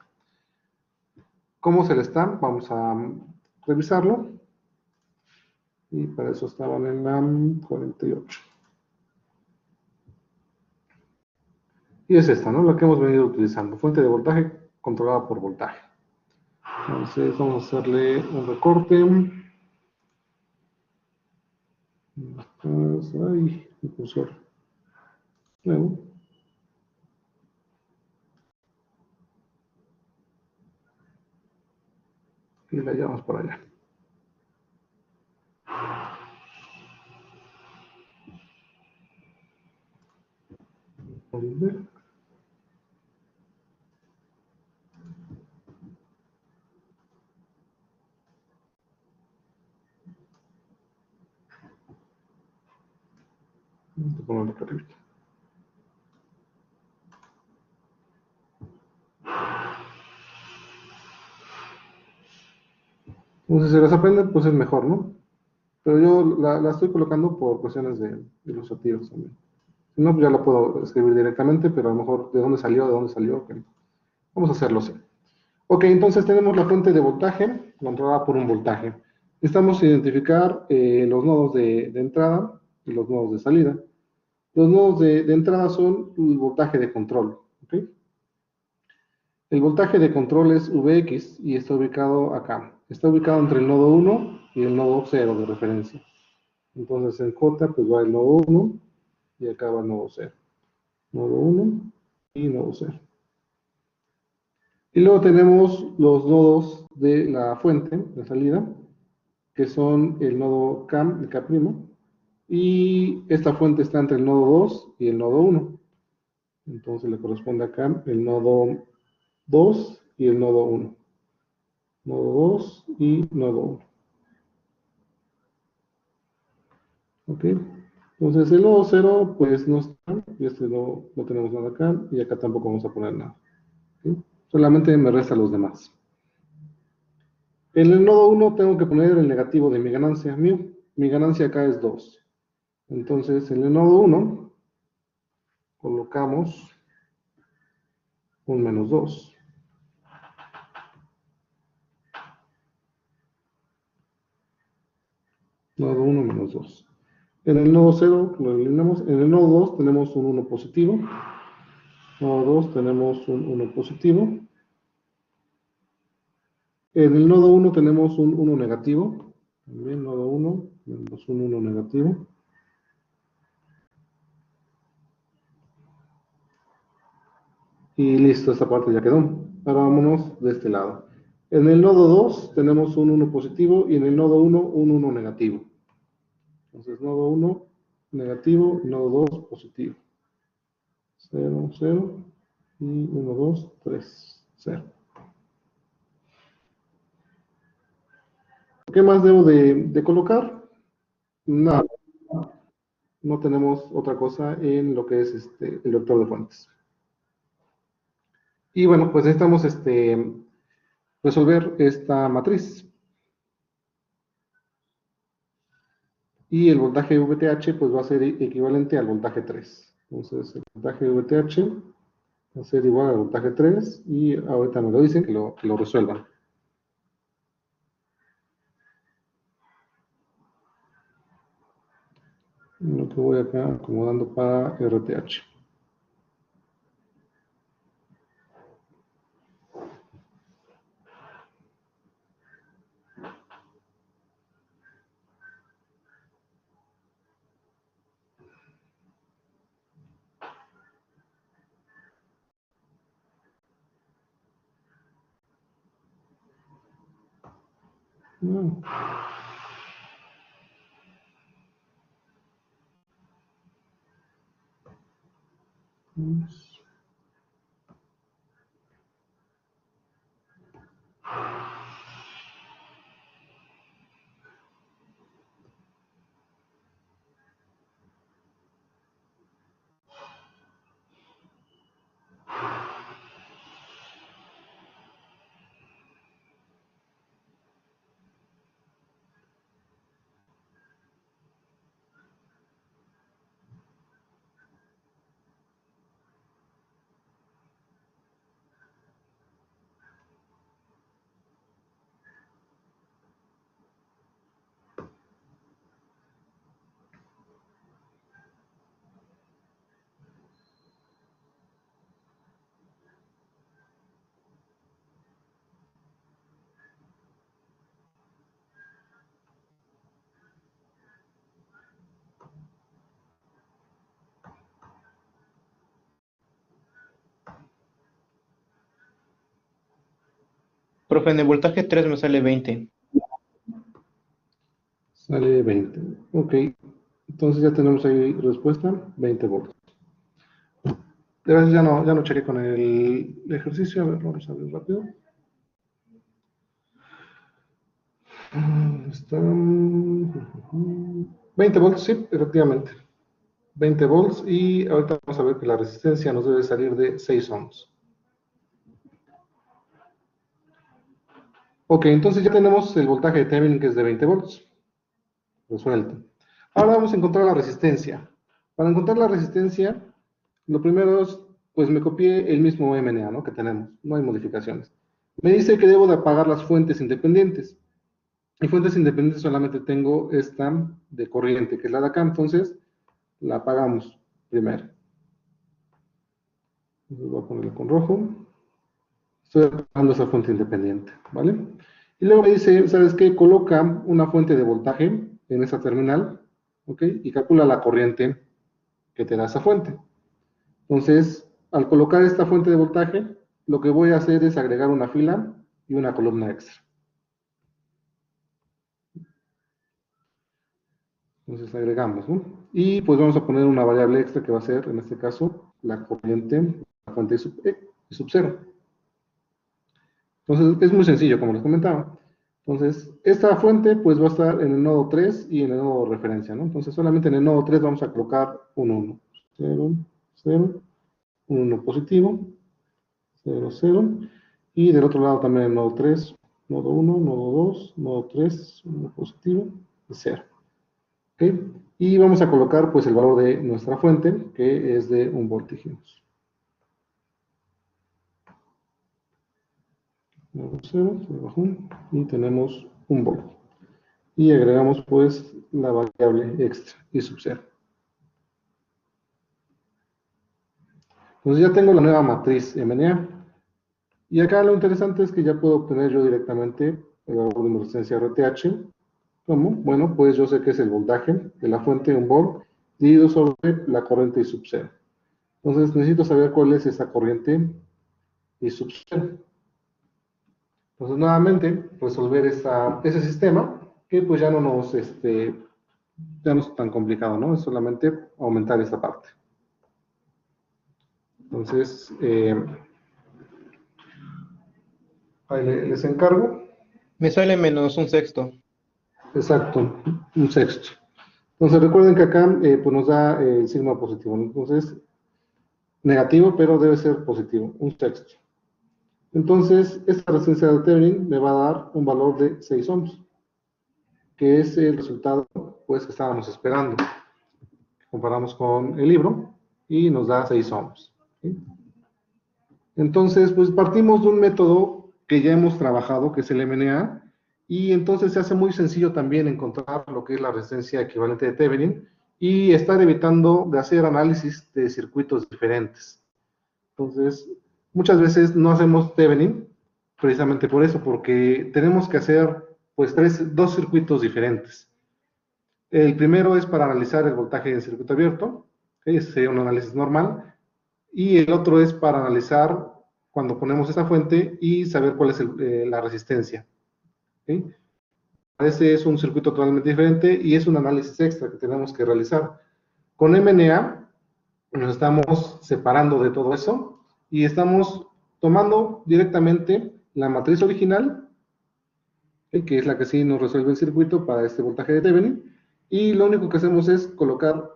¿Cómo se le está? Vamos a revisarlo. Y para eso estaban en la 48. Y es esta, ¿no? La que hemos venido utilizando. Fuente de voltaje controlada por voltaje. Entonces vamos a hacerle un recorte. Ay, el cursor. Luego. Y la llevamos para allá. Vamos a ponerlo acá arriba. Entonces, si las aprenden, pues es mejor, ¿no? Pero yo la estoy colocando por cuestiones de ilustrativas también. Si no, pues ya la puedo escribir directamente, pero a lo mejor de dónde salió, okay. Vamos a hacerlo así. Ok, entonces tenemos la fuente de voltaje controlada por un voltaje. Necesitamos identificar los nodos de entrada y los nodos de salida. Los nodos de entrada son el voltaje de control. ¿Okay? El voltaje de control es Vx y está ubicado acá. Está ubicado entre el nodo 1 y el nodo 0 de referencia. Entonces en J pues va el nodo 1 y acá va el nodo 0. Nodo 1 y nodo 0. Y luego tenemos los nodos de la fuente de salida, que son el nodo K, el K', y esta fuente está entre el nodo 2 y el nodo 1. Entonces le corresponde acá el nodo 2 y el nodo 1. Nodo 2 y nodo 1. Ok. Entonces el nodo 0 pues no está, y este no tenemos nada acá, y acá tampoco vamos a poner nada. ¿Okay? Solamente me resta los demás. En el nodo 1 tengo que poner el negativo de mi ganancia. Mi ganancia acá es 2. Entonces en el nodo 1 colocamos un menos 2. Nodo 1 menos 2. En el nodo 0 lo eliminamos. En el nodo 2 tenemos un 1 positivo. Nodo 2 tenemos un 1 positivo. En el nodo 1 tenemos un 1 negativo. También nodo 1 menos un 1 negativo. Y listo, esta parte ya quedó. Ahora vámonos de este lado. En el nodo 2 tenemos un 1 positivo y en el nodo 1 un 1 negativo. Entonces nodo 1 negativo y nodo 2 positivo. 0, 0 y 1, 2, 3, 0. ¿Qué más debo de colocar? Nada. No tenemos otra cosa en lo que es el vector de fuentes. Y bueno, pues necesitamos resolver esta matriz. y el voltaje VTH pues va a ser equivalente al voltaje 3. Entonces el voltaje VTH va a ser igual al voltaje 3 y ahorita me lo dicen que lo resuelvan. Lo que voy acá acomodando para RTH. No. Profe, en el voltaje 3 me sale 20. Sale 20. Ok. Entonces ya tenemos ahí respuesta, 20 volts. Gracias, ya no chequé con el ejercicio. A ver, vamos a ver rápido. Están 20 volts, sí, efectivamente. 20 volts y ahorita vamos a ver que la resistencia nos debe salir de 6 ohms. Ok, entonces ya tenemos el voltaje de Thevenin que es de 20 volts. Resuelto. Ahora vamos a encontrar la resistencia. Para encontrar la resistencia, lo primero es, pues me copié el mismo MNA, ¿no? Que tenemos, no hay modificaciones. Me dice que debo de apagar las fuentes independientes. Y fuentes independientes solamente tengo esta de corriente, que es la de acá, entonces la apagamos primero. Entonces voy a ponerlo con rojo. Estoy apagando esa fuente independiente, ¿vale? Y luego me dice, ¿sabes qué? Coloca una fuente de voltaje en esa terminal, ¿ok? Y calcula la corriente que te da esa fuente. Entonces, al colocar esta fuente de voltaje, lo que voy a hacer es agregar una fila y una columna extra. Entonces agregamos, ¿no? Y pues vamos a poner una variable extra que va a ser, en este caso, la corriente, la fuente y sub 0. Entonces es muy sencillo, como les comentaba. Entonces, esta fuente pues va a estar en el nodo 3 y en el nodo de referencia, ¿no? Entonces solamente en el nodo 3 vamos a colocar un 1. 0, 0, un 1 positivo, 0, 0. Y del otro lado también el nodo 3, nodo 1, nodo 2, nodo 3, 1 positivo y 0. ¿Ok? Y vamos a colocar pues el valor de nuestra fuente, que es de 1 volt, dijimos. 0, se bajó, y tenemos 1 volt. Y agregamos pues la variable extra y sub 0. Entonces ya tengo la nueva matriz MNA. Y acá lo interesante es que ya puedo obtener yo directamente el valor de mi resistencia RTH. ¿Cómo? Bueno, pues yo sé que es el voltaje de la fuente 1 volt dividido sobre la corriente I sub 0. Entonces necesito saber cuál es esa corriente I sub 0. Entonces nuevamente resolver ese sistema que pues ya no es tan complicado, ¿no? Es solamente aumentar esta parte. Entonces, ahí les encargo. Me sale menos un sexto. Exacto, un sexto. Entonces recuerden que acá pues nos da el signo positivo, ¿no? Entonces, negativo, pero debe ser positivo, un sexto. Entonces, esta resistencia de Thevenin me va a dar un valor de 6 ohms, que es el resultado pues, que estábamos esperando. Comparamos con el libro y nos da 6 ohms. ¿Sí? Entonces, pues partimos de un método que ya hemos trabajado, que es el MNA, y entonces se hace muy sencillo también encontrar lo que es la resistencia equivalente de Thevenin y estar evitando de hacer análisis de circuitos diferentes. Entonces, muchas veces no hacemos Thevenin precisamente por eso, porque tenemos que hacer pues dos circuitos diferentes. El primero es para analizar el voltaje en circuito abierto, que sería un análisis normal, y el otro es para analizar cuando ponemos esa fuente y saber cuál es la resistencia. ¿Sí? Ese es un circuito totalmente diferente y es un análisis extra que tenemos que realizar. Con MNA nos estamos separando de todo eso y estamos tomando directamente la matriz original, que es la que sí nos resuelve el circuito para este voltaje de Thevenin, y lo único que hacemos es colocar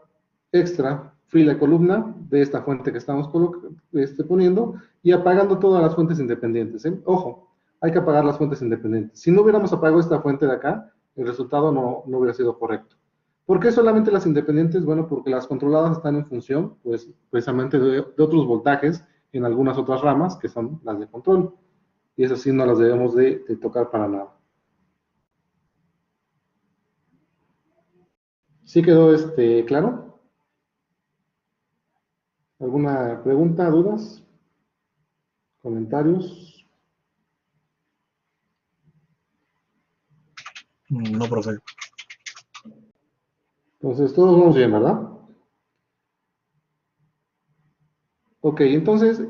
extra fila y columna de esta fuente que estamos poniendo y apagando todas las fuentes independientes. Ojo, hay que apagar las fuentes independientes. Si no hubiéramos apagado esta fuente de acá, el resultado no hubiera sido correcto. ¿Por qué solamente las independientes? Bueno, porque las controladas están en función, pues, precisamente de otros voltajes en algunas otras ramas, que son las de control. Y esas sí no las debemos de tocar para nada. ¿Sí quedó claro? ¿Alguna pregunta, dudas? ¿Comentarios? No, profe. Entonces, todos vamos bien, ¿verdad? Ok, entonces,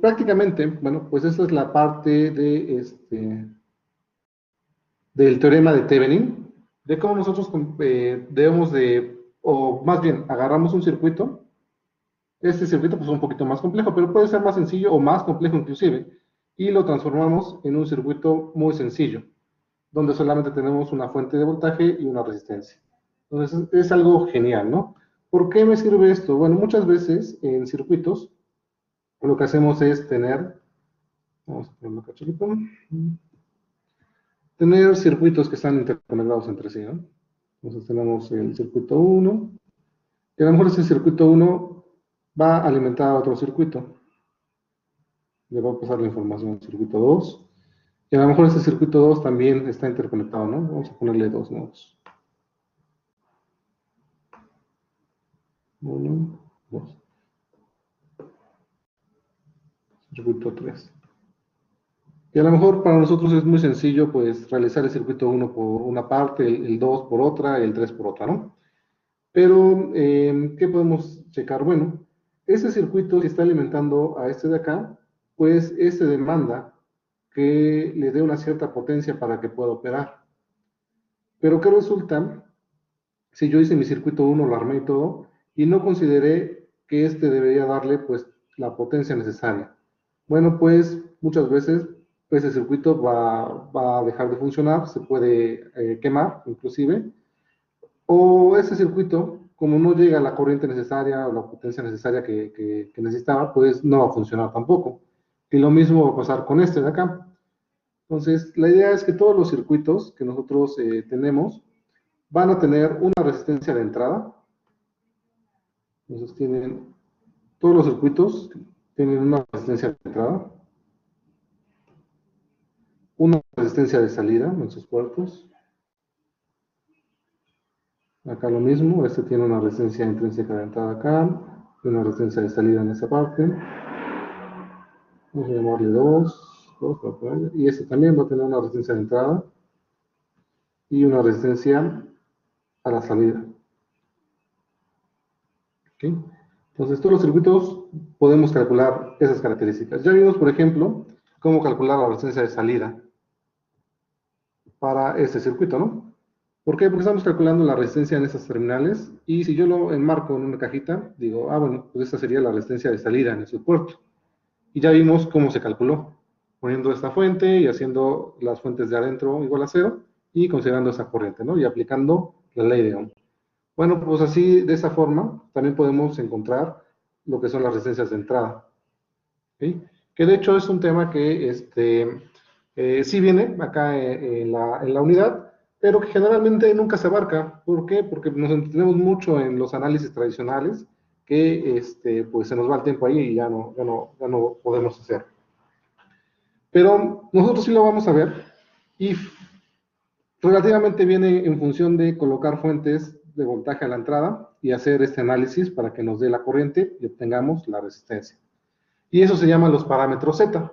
prácticamente, bueno, pues esa es la parte de del teorema de Thevenin, de cómo nosotros debemos de, o más bien, agarramos un circuito. Este circuito pues es un poquito más complejo, pero puede ser más sencillo o más complejo inclusive, y lo transformamos en un circuito muy sencillo, donde solamente tenemos una fuente de voltaje y una resistencia. Entonces es algo genial, ¿no? ¿Por qué me sirve esto? Bueno, muchas veces en circuitos lo que hacemos es vamos a ponerlo acá, chiquito, tener circuitos que están interconectados entre sí, ¿no? Entonces tenemos el circuito 1, y a lo mejor ese circuito 1 va a alimentar a otro circuito. Le va a pasar la información al circuito 2. Y a lo mejor ese circuito 2 también está interconectado, ¿no? Vamos a ponerle 2 nodos. 1, 2. Circuito 3. Y a lo mejor para nosotros es muy sencillo, pues, realizar el circuito 1 por una parte, el 2 por otra y el 3 por otra, ¿no? Pero, ¿qué podemos checar? Bueno, ese circuito que está alimentando a este de acá, pues, este demanda que le dé una cierta potencia para que pueda operar. Pero ¿qué resulta si yo hice mi circuito 1, lo armé y todo, y no consideré que este debería darle, pues, la potencia necesaria? Bueno, pues, muchas veces ese circuito va a dejar de funcionar, se puede quemar, inclusive, o ese circuito, como no llega a la corriente necesaria o la potencia necesaria que necesitaba, pues no va a funcionar tampoco. Y lo mismo va a pasar con este de acá. Entonces, la idea es que todos los circuitos que nosotros tenemos van a tener una resistencia de entrada. Entonces, todos los circuitos tienen una resistencia de entrada, una resistencia de salida en sus puertos. Acá lo mismo, este tiene una resistencia intrínseca de entrada acá, y una resistencia de salida en esa parte. Vamos a llamarle 2, y este también va a tener una resistencia de entrada y una resistencia a la salida. ¿Okay? Entonces, todos los circuitos podemos calcular esas características. Ya vimos, por ejemplo, cómo calcular la resistencia de salida para este circuito, ¿no? ¿Por qué? Porque estamos calculando la resistencia en esas terminales, y si yo lo enmarco en una cajita, digo, bueno, pues esta sería la resistencia de salida en ese puerto. Y ya vimos cómo se calculó, poniendo esta fuente y haciendo las fuentes de adentro igual a 0, y considerando esa corriente, ¿no? Y aplicando la ley de Ohm. Bueno, pues así, de esa forma, también podemos encontrar lo que son las resistencias de entrada. ¿Sí? Que de hecho es un tema que sí viene acá en la unidad, pero que generalmente nunca se abarca. ¿Por qué? Porque nos entendemos mucho en los análisis tradicionales, que pues se nos va el tiempo ahí y ya no podemos hacer. Pero nosotros sí lo vamos a ver, y relativamente viene en función de colocar fuentes de voltaje a la entrada y hacer este análisis para que nos dé la corriente y obtengamos la resistencia. Y eso se llama los parámetros Z.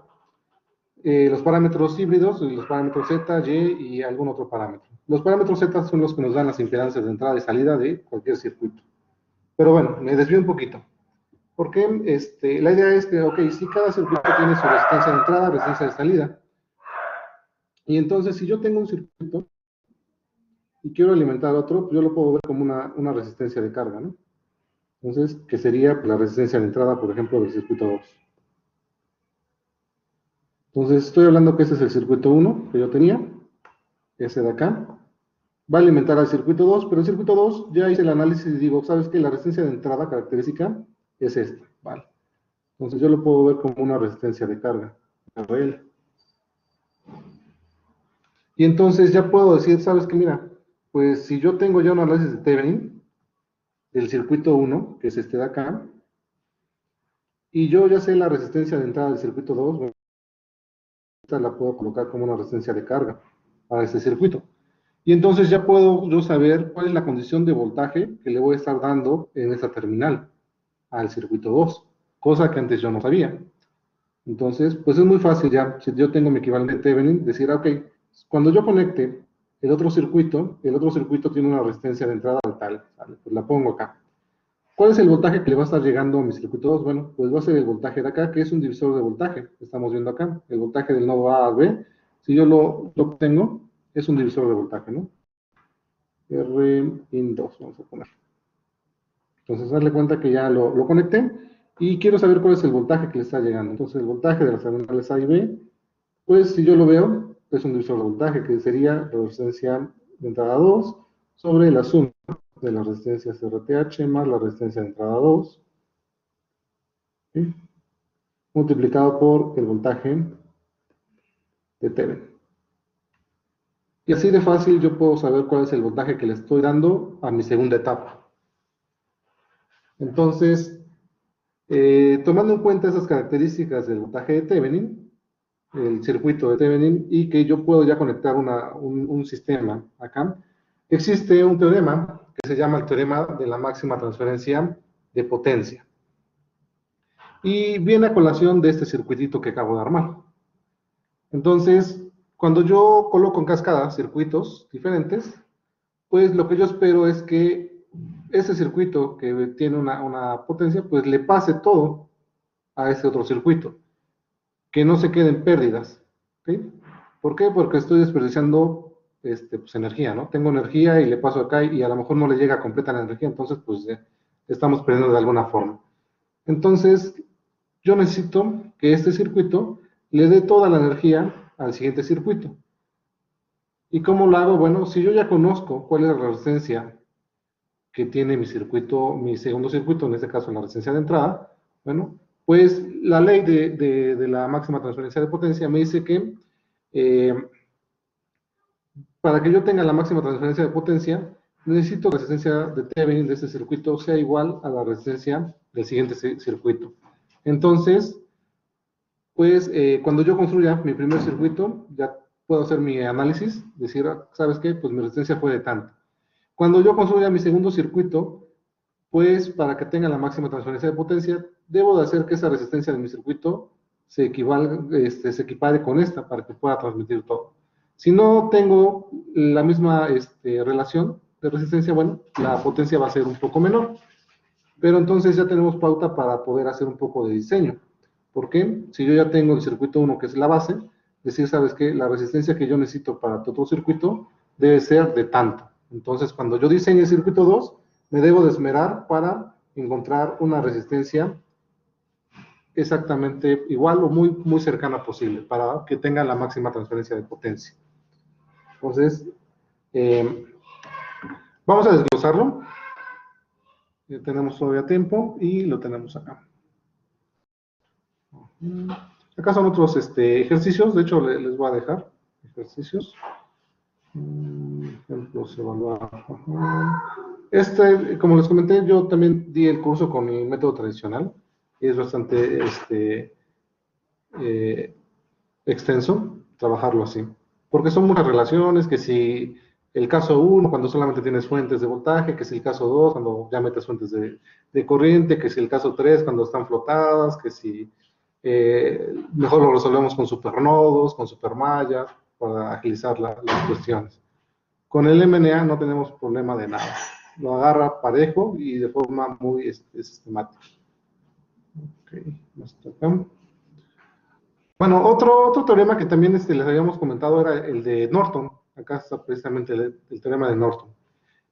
Los parámetros híbridos, los parámetros Z, Y y algún otro parámetro. Los parámetros Z son los que nos dan las impedancias de entrada y salida de cualquier circuito. Pero bueno, me desvío un poquito. Porque la idea es que, ok, si cada circuito tiene su resistencia de entrada, resistencia de salida. Y entonces, si yo tengo un circuito y quiero alimentar otro, pues yo lo puedo ver como una resistencia de carga, ¿no? Entonces, que sería la resistencia de entrada, por ejemplo, del circuito 2. Entonces, estoy hablando que ese es el circuito 1 que yo tenía, ese de acá. Va a alimentar al circuito 2, pero el circuito 2 ya hice el análisis y digo, ¿sabes qué? La resistencia de entrada característica es esta, ¿vale? Entonces, yo lo puedo ver como una resistencia de carga, RL. Y entonces ya puedo decir, ¿sabes qué? Mira, pues si yo tengo ya un análisis de Thevenin, del circuito 1, que es este de acá, y yo ya sé la resistencia de entrada del circuito 2, bueno, esta la puedo colocar como una resistencia de carga para este circuito. Y entonces ya puedo yo saber cuál es la condición de voltaje que le voy a estar dando en esta terminal al circuito 2, cosa que antes yo no sabía. Entonces, pues es muy fácil ya, si yo tengo mi equivalente de Thevenin, decir, ok, cuando yo conecte el otro circuito tiene una resistencia de entrada tal, ¿vale? Pues la pongo acá. ¿Cuál es el voltaje que le va a estar llegando a mi circuito 2? Bueno, pues va a ser el voltaje de acá, que es un divisor de voltaje, que estamos viendo acá. El voltaje del nodo A al B, si yo lo obtengo, es un divisor de voltaje, ¿no? R in 2, vamos a poner. Entonces, darle cuenta que ya lo conecté y quiero saber cuál es el voltaje que le está llegando. Entonces, el voltaje de las terminales A y B, pues si yo lo veo, es un divisor de voltaje, que sería la resistencia de entrada 2 sobre la suma de las resistencias RTH más la resistencia de entrada 2, ¿sí? Multiplicado por el voltaje de Thevenin. Y así de fácil yo puedo saber cuál es el voltaje que le estoy dando a mi segunda etapa. Entonces, tomando en cuenta esas características del voltaje de Thevenin, el circuito de Thevenin, y que yo puedo ya conectar un sistema acá, existe un teorema que se llama el teorema de la máxima transferencia de potencia. Y viene a colación de este circuitito que acabo de armar. Entonces, cuando yo coloco en cascada circuitos diferentes, pues lo que yo espero es que ese circuito que tiene una potencia, pues le pase todo a ese otro circuito, que no se queden pérdidas, ¿sí? ¿Por qué? Porque estoy desperdiciando pues, energía, ¿no? Tengo energía y le paso acá y a lo mejor no le llega completa la energía, entonces pues estamos perdiendo de alguna forma. Entonces, yo necesito que este circuito le dé toda la energía al siguiente circuito. ¿Y cómo lo hago? Bueno, si yo ya conozco cuál es la resistencia que tiene mi circuito, mi segundo circuito, en este caso la resistencia de entrada, bueno, pues la ley de la máxima transferencia de potencia me dice que para que yo tenga la máxima transferencia de potencia, necesito que la resistencia de Thevenin de este circuito sea igual a la resistencia del siguiente circuito. Entonces, pues cuando yo construya mi primer circuito, ya puedo hacer mi análisis, decir, ¿sabes qué? Pues mi resistencia fue de tanto. Cuando yo construya mi segundo circuito, pues para que tenga la máxima transferencia de potencia, debo de hacer que esa resistencia de mi circuito se equipare con esta para que pueda transmitir todo. Si no tengo la misma relación de resistencia, bueno, la potencia va a ser un poco menor. Pero entonces ya tenemos pauta para poder hacer un poco de diseño. ¿Por qué? Si yo ya tengo el circuito 1, que es la base, decir, ¿sabes qué? La resistencia que yo necesito para tu otro circuito debe ser de tanto. Entonces, cuando yo diseñe el circuito 2, me debo de esmerar para encontrar una resistencia exactamente igual o muy, muy cercana posible para que tenga la máxima transferencia de potencia. Entonces, vamos a desglosarlo. Ya tenemos todavía tiempo y lo tenemos acá. Acá son otros ejercicios, de hecho les voy a dejar ejercicios. Ejemplos, evaluar. Como les comenté, yo también di el curso con mi método tradicional. Es bastante eh, extenso trabajarlo así. Porque son muchas relaciones, que si el caso uno cuando solamente tienes fuentes de voltaje, que si el caso 2 cuando ya metes fuentes de corriente, que si el caso 3 cuando están flotadas, que si mejor lo resolvemos con supernodos, con supermallas, para agilizar las cuestiones. Con el MNA no tenemos problema de nada. Lo agarra parejo y de forma muy sistemática. Ok, hasta acá. Bueno, otro teorema que también les habíamos comentado era el de Norton. Acá está precisamente el teorema de Norton.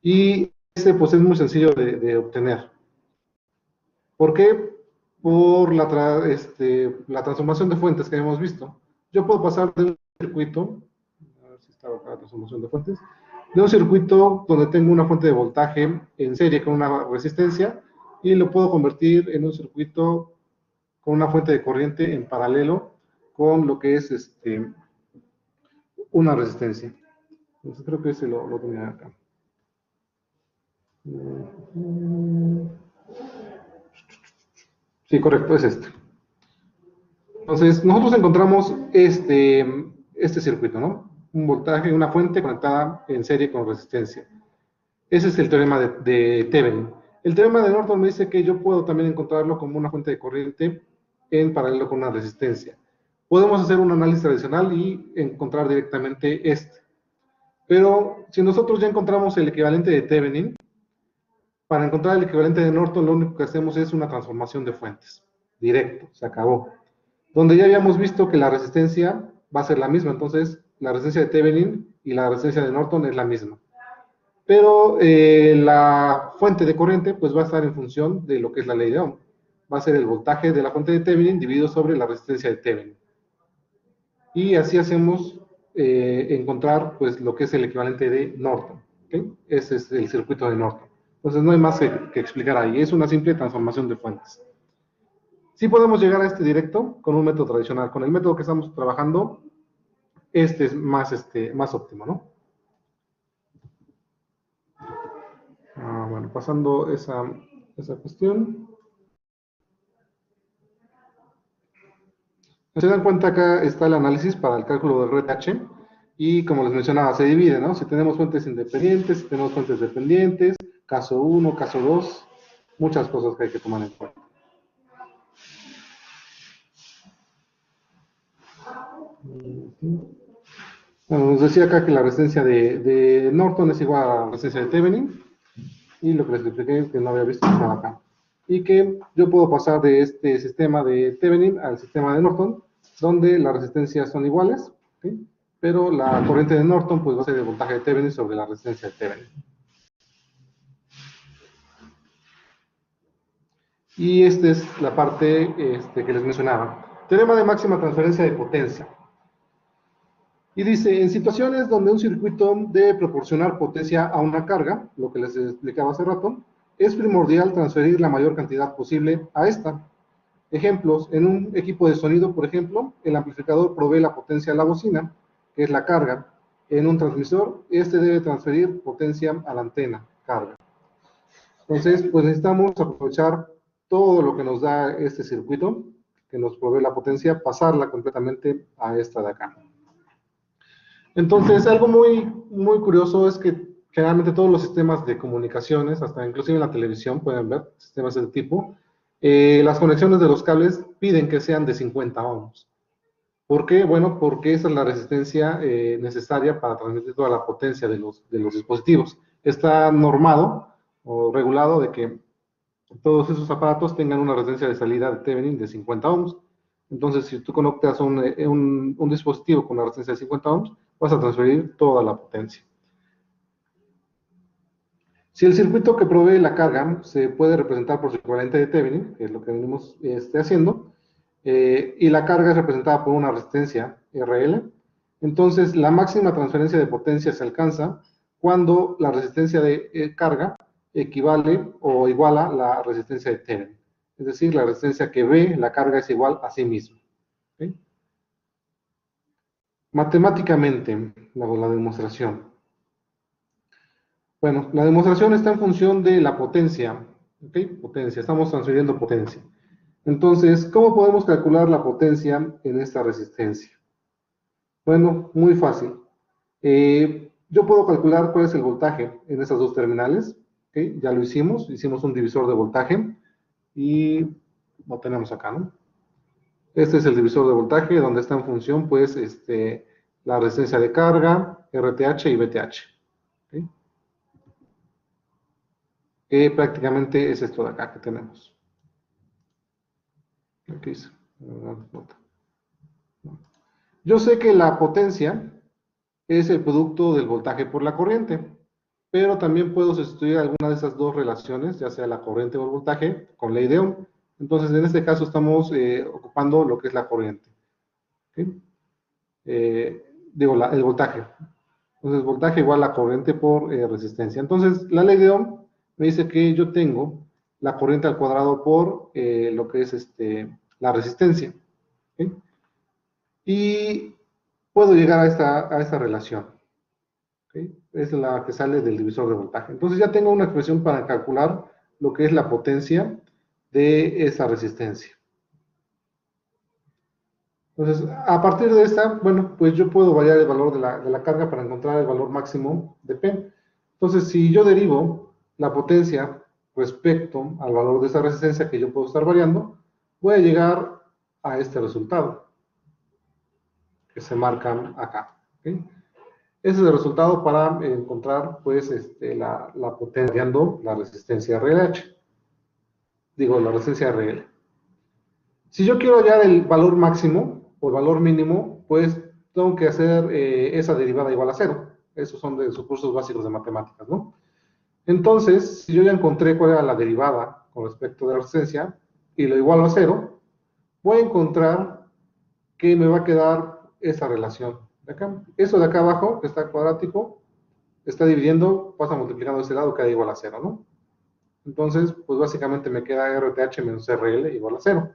Y pues es muy sencillo de obtener. ¿Por qué? Por la transformación de fuentes que hemos visto. Yo puedo pasar de un circuito, a ver si estaba acá la transformación de fuentes, de un circuito donde tengo una fuente de voltaje en serie con una resistencia y lo puedo convertir en un circuito con una fuente de corriente en paralelo con lo que es una resistencia. Entonces creo que ese lo tenía acá. Sí, correcto, es este. Entonces, nosotros encontramos este circuito, ¿no? Un voltaje, una fuente conectada en serie con resistencia. Ese es el teorema de Thevenin. El teorema de Norton me dice que yo puedo también encontrarlo como una fuente de corriente en paralelo con una resistencia. Podemos hacer un análisis tradicional y encontrar directamente este. Pero si nosotros ya encontramos el equivalente de Thevenin, para encontrar el equivalente de Norton lo único que hacemos es una transformación de fuentes. Directo, se acabó. Donde ya habíamos visto que la resistencia va a ser la misma, entonces la resistencia de Thevenin y la resistencia de Norton es la misma. Pero la fuente de corriente pues va a estar en función de lo que es la ley de Ohm. Va a ser el voltaje de la fuente de Thevenin dividido sobre la resistencia de Thevenin. Y así hacemos encontrar pues lo que es el equivalente de Norton. ¿Okay? Ese es el circuito de Norton. Entonces no hay más que explicar ahí, es una simple transformación de fuentes. Sí podemos llegar a este directo con un método tradicional. Con el método que estamos trabajando, este es más óptimo, ¿no? Bueno, pasando esa cuestión. Se dan cuenta, acá está el análisis para el cálculo del red H. Y como les mencionaba, se divide, ¿no? Si tenemos fuentes independientes, si tenemos fuentes dependientes, caso 1, caso 2, muchas cosas que hay que tomar en cuenta. Bueno, nos decía acá que la resistencia de Norton es igual a la resistencia de Thevenin. Y lo que les expliqué, que no había visto, estaba acá. Y que yo puedo pasar de este sistema de Thevenin al sistema de Norton, donde las resistencias son iguales, ¿sí? Pero la corriente de Norton pues va a ser el voltaje de Thevenin sobre la resistencia de Thevenin. Y esta es la parte que les mencionaba. Teorema de máxima transferencia de potencia. Y dice, en situaciones donde un circuito debe proporcionar potencia a una carga, lo que les explicaba hace rato, es primordial transferir la mayor cantidad posible a esta. Ejemplos, en un equipo de sonido, por ejemplo, el amplificador provee la potencia a la bocina, que es la carga. En un transmisor, este debe transferir potencia a la antena, carga. Entonces, pues necesitamos aprovechar todo lo que nos da este circuito, que nos provee la potencia, pasarla completamente a esta de acá. Entonces, algo muy, muy curioso es que generalmente todos los sistemas de comunicaciones, hasta inclusive en la televisión pueden ver sistemas de este tipo, las conexiones de los cables piden que sean de 50 ohms. ¿Por qué? Bueno, porque esa es la resistencia necesaria para transmitir toda la potencia de los dispositivos. Está normado o regulado de que todos esos aparatos tengan una resistencia de salida de Thevenin de 50 ohms. Entonces, si tú conectas un dispositivo con una resistencia de 50 ohms, vas a transferir toda la potencia. Si el circuito que provee la carga se puede representar por su equivalente de Thevenin, que es lo que venimos haciendo, y la carga es representada por una resistencia RL, entonces la máxima transferencia de potencia se alcanza cuando la resistencia de carga equivale o iguala la resistencia de Thevenin. Es decir, la resistencia que ve la carga es igual a sí misma. ¿Okay? Matemáticamente, la demostración. Bueno, la demostración está en función de la potencia, ¿ok? Potencia, estamos transfiriendo potencia. Entonces, ¿cómo podemos calcular la potencia en esta resistencia? Bueno, muy fácil. Yo puedo calcular cuál es el voltaje en estas dos terminales, ¿ok? Ya lo hicimos un divisor de voltaje y lo tenemos acá, ¿no? Este es el divisor de voltaje donde está en función, pues, la resistencia de carga, RTH y BTH, ¿ok? Que prácticamente es esto de acá que tenemos. Aquí dice. Yo sé que la potencia es el producto del voltaje por la corriente, pero también puedo sustituir alguna de esas dos relaciones, ya sea la corriente o el voltaje, con ley de Ohm. Entonces, en este caso estamos ocupando lo que es la corriente. ¿Okay? El voltaje. Entonces, voltaje igual a corriente por resistencia. Entonces, la ley de Ohm me dice que yo tengo la corriente al cuadrado por lo que es la resistencia. ¿Okay? Y puedo llegar a esta relación. ¿Okay? Es la que sale del divisor de voltaje. Entonces ya tengo una expresión para calcular lo que es la potencia de esa resistencia. Entonces, a partir de esta, bueno, pues yo puedo variar el valor de la carga para encontrar el valor máximo de P. Entonces, si yo derivo la potencia respecto al valor de esa resistencia que yo puedo estar variando, voy a llegar a este resultado que se marcan acá. ¿Okay? Ese es el resultado para encontrar, pues, la potencia variando la resistencia RLH. Digo, la resistencia RL. Si yo quiero hallar el valor máximo o el valor mínimo, pues tengo que hacer esa derivada igual a cero. Esos son de sus cursos básicos de matemáticas, ¿no? Entonces, si yo ya encontré cuál era la derivada con respecto de la resistencia y lo igualo a cero, voy a encontrar que me va a quedar esa relación de acá. Eso de acá abajo, que está cuadrático, está dividiendo, pasa multiplicando ese lado, queda igual a cero, ¿no? Entonces, pues básicamente me queda RTH menos RL igual a cero.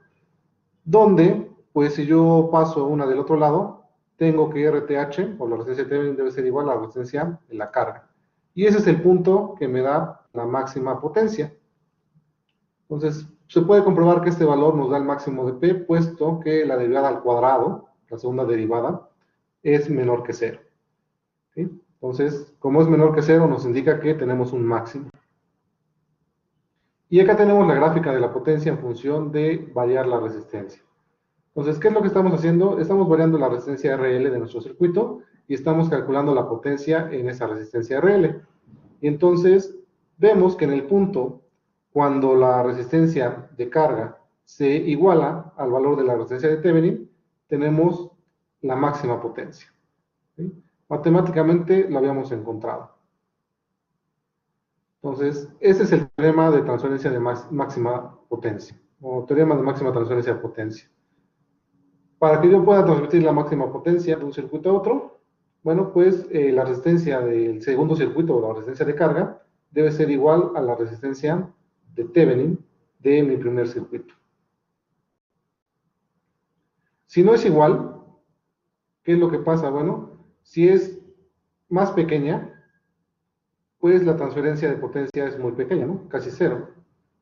Donde, pues si yo paso una del otro lado, tengo que RTH, o la resistencia de Thevenin, debe ser igual a la resistencia de la carga. Y ese es el punto que me da la máxima potencia. Entonces, se puede comprobar que este valor nos da el máximo de P, puesto que la derivada al cuadrado, la segunda derivada, es menor que cero. ¿Sí? Entonces, como es menor que cero, nos indica que tenemos un máximo. Y acá tenemos la gráfica de la potencia en función de variar la resistencia. Entonces, ¿qué es lo que estamos haciendo? Estamos variando la resistencia RL de nuestro circuito y estamos calculando la potencia en esa resistencia RL. Y entonces, vemos que en el punto, cuando la resistencia de carga se iguala al valor de la resistencia de Thevenin, tenemos la máxima potencia. ¿Sí? Matemáticamente lo habíamos encontrado. Entonces, ese es el teorema de transferencia de máxima potencia, o teorema de máxima transferencia de potencia. Para que yo pueda transmitir la máxima potencia de un circuito a otro, bueno, pues la resistencia del segundo circuito, o la resistencia de carga, debe ser igual a la resistencia de Thevenin de mi primer circuito. Si no es igual, ¿qué es lo que pasa? Bueno, si es más pequeña, pues la transferencia de potencia es muy pequeña, ¿no? Casi cero.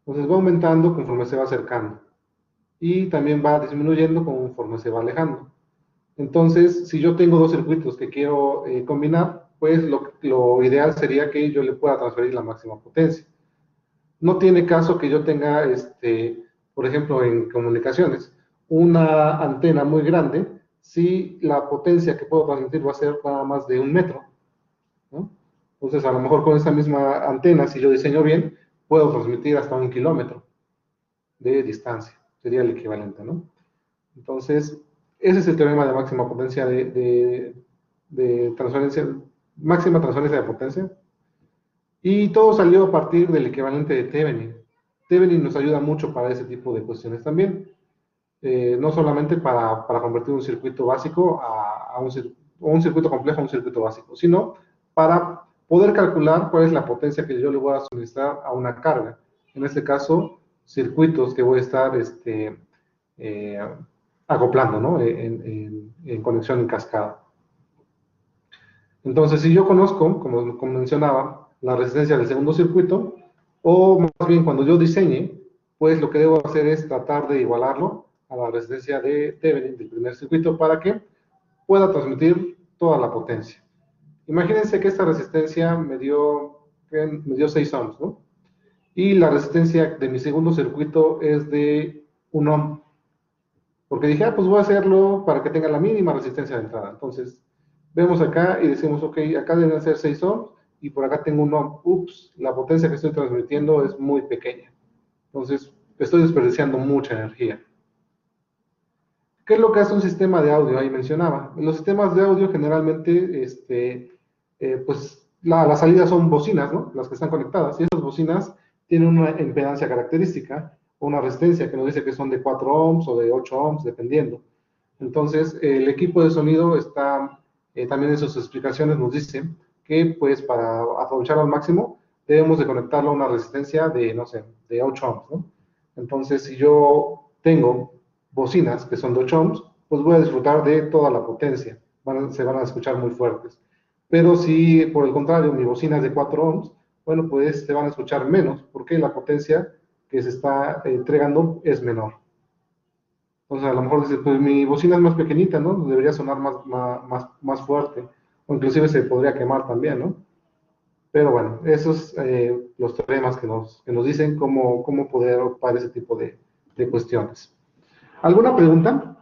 Entonces va aumentando conforme se va acercando. Y también va disminuyendo conforme se va alejando. Entonces, si yo tengo dos circuitos que quiero combinar, pues lo ideal sería que yo le pueda transferir la máxima potencia. No tiene caso que yo tenga, por ejemplo, en comunicaciones, una antena muy grande, si la potencia que puedo transmitir va a ser nada más de 1 metro, ¿no? Entonces, a lo mejor con esa misma antena, si yo diseño bien, puedo transmitir hasta 1 kilómetro de distancia. Sería el equivalente, ¿no? Entonces, ese es el teorema de máxima potencia de transferencia, máxima transferencia de potencia. Y todo salió a partir del equivalente de Thevenin. Thevenin nos ayuda mucho para ese tipo de cuestiones también. No solamente para convertir un circuito básico o un circuito complejo a un circuito básico, sino para poder calcular cuál es la potencia que yo le voy a suministrar a una carga. En este caso, circuitos que voy a estar acoplando, ¿no? En conexión en cascada. Entonces, si yo conozco, como mencionaba, la resistencia del segundo circuito, o más bien cuando yo diseñe, pues lo que debo hacer es tratar de igualarlo a la resistencia de Thevenin del primer circuito para que pueda transmitir toda la potencia. Imagínense que esta resistencia me dio 6 ohms, ¿no? Y la resistencia de mi segundo circuito es de 1 ohm. Porque dije, pues voy a hacerlo para que tenga la mínima resistencia de entrada. Entonces, vemos acá y decimos, ok, acá deben ser 6 ohms y por acá tengo 1 ohm. Ups, la potencia que estoy transmitiendo es muy pequeña. Entonces, estoy desperdiciando mucha energía. ¿Qué es lo que hace un sistema de audio? Ahí mencionaba. En los sistemas de audio generalmente, pues las salidas son bocinas, ¿no? Las que están conectadas. Y esas bocinas tienen una impedancia característica o una resistencia que nos dice que son de 4 ohms o de 8 ohms, dependiendo. Entonces, el equipo de sonido está, también en sus explicaciones nos dice que, pues, para aprovecharlo al máximo, debemos de conectarlo a una resistencia de, no sé, de 8 ohms, ¿no? Entonces, si yo tengo bocinas que son de 8 ohms, pues voy a disfrutar de toda la potencia, se van a escuchar muy fuertes. Pero si por el contrario mi bocina es de 4 ohms, bueno, pues se van a escuchar menos, porque la potencia que se está entregando es menor. Entonces a lo mejor dice, pues mi bocina es más pequeñita, ¿no? Debería sonar más fuerte, o inclusive se podría quemar también, ¿no? Pero bueno, esos los teoremas que nos dicen cómo poder ocupar ese tipo de cuestiones. ¿Alguna pregunta?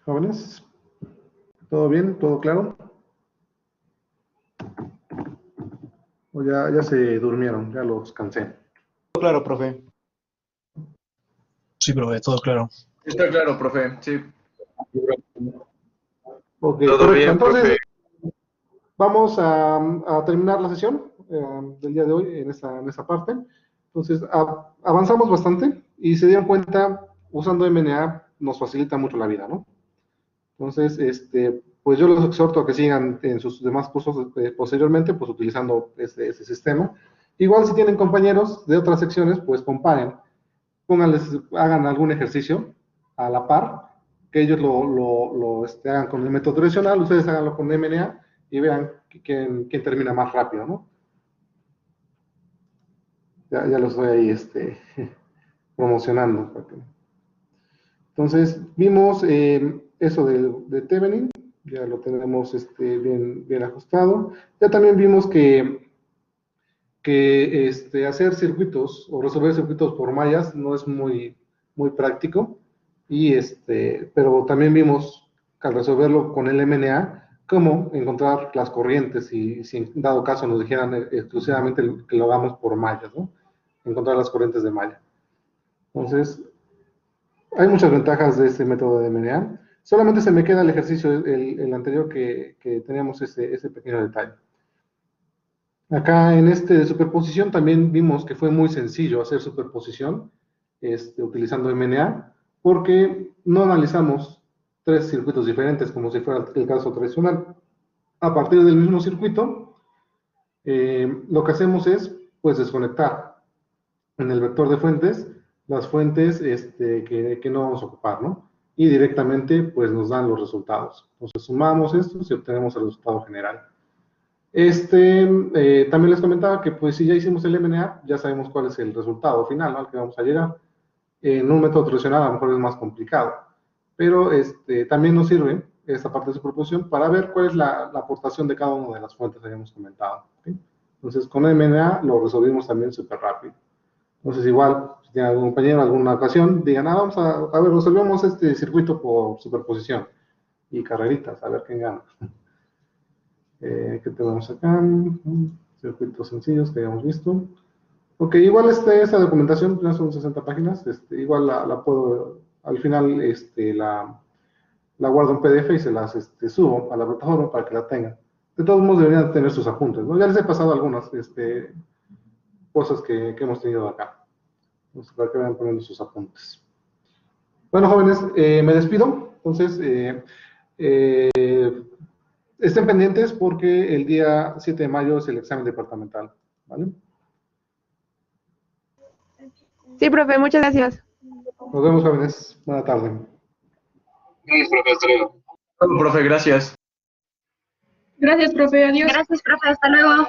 Jóvenes, ¿todo bien? ¿Todo claro? ¿O ya se durmieron? Ya los cansé. Claro, profe. Sí, profe, todo claro. Está claro, profe, sí. Ok, Todo correcto. bien, Entonces, profe. vamos a terminar la sesión del día de hoy en esta parte. Entonces, avanzamos bastante y se dieron cuenta, usando MNA nos facilita mucho la vida, ¿no? Entonces, pues yo los exhorto a que sigan en sus demás cursos posteriormente, pues utilizando ese sistema. Igual si tienen compañeros de otras secciones, pues comparen, hagan algún ejercicio a la par, que ellos hagan con el método tradicional, ustedes háganlo con MNA y vean quién termina más rápido, ¿no? Ya los estoy ahí promocionando. Entonces, vimos eso de Thevenin, ya lo tenemos bien ajustado. Ya también vimos que hacer circuitos o resolver circuitos por mallas no es muy práctico, pero también vimos que al resolverlo con el MNA, cómo encontrar las corrientes y si en dado caso nos dijeran exclusivamente que lo hagamos por mallas, ¿no? Encontrar las corrientes de malla. Entonces, hay muchas ventajas de este método de MNA. Solamente se me queda el ejercicio, el anterior que teníamos ese pequeño detalle. Acá en de superposición también vimos que fue muy sencillo hacer superposición utilizando MNA, porque no analizamos 3 circuitos diferentes como si fuera el caso tradicional. A partir del mismo circuito, lo que hacemos es pues desconectar en el vector de fuentes las fuentes que no vamos a ocupar, ¿no? Y directamente pues nos dan los resultados. Entonces sumamos estos y obtenemos el resultado general. También les comentaba que pues si ya hicimos el MNA, ya sabemos cuál es el resultado final, ¿no? Al que vamos a llegar. En un método tradicional a lo mejor es más complicado, pero también nos sirve esta parte de superposición para ver cuál es la aportación de cada una de las fuentes que habíamos comentado, ¿sí? Entonces con MNA lo resolvimos también súper rápido. Entonces igual, si tiene algún compañero en alguna ocasión, digan, vamos a ver, resolvemos este circuito por superposición y carreritas, a ver quién gana. ¿Qué tenemos acá? Circuitos sencillos que habíamos visto. Ok, igual esa documentación, ya son 60 páginas, igual la puedo, al final la guardo en PDF y se las subo a la plataforma para que la tengan. De todos modos deberían tener sus apuntes, ¿no? Ya les he pasado algunas cosas que hemos tenido acá. Entonces, para que vayan poniendo sus apuntes. Bueno, jóvenes, me despido. Entonces, estén pendientes porque el día 7 de mayo es el examen departamental, ¿vale? Sí, profe, muchas gracias. Nos vemos, jóvenes. Buena tarde. Todo, profe, gracias. Gracias, profe. Adiós. Gracias, profe. Hasta luego.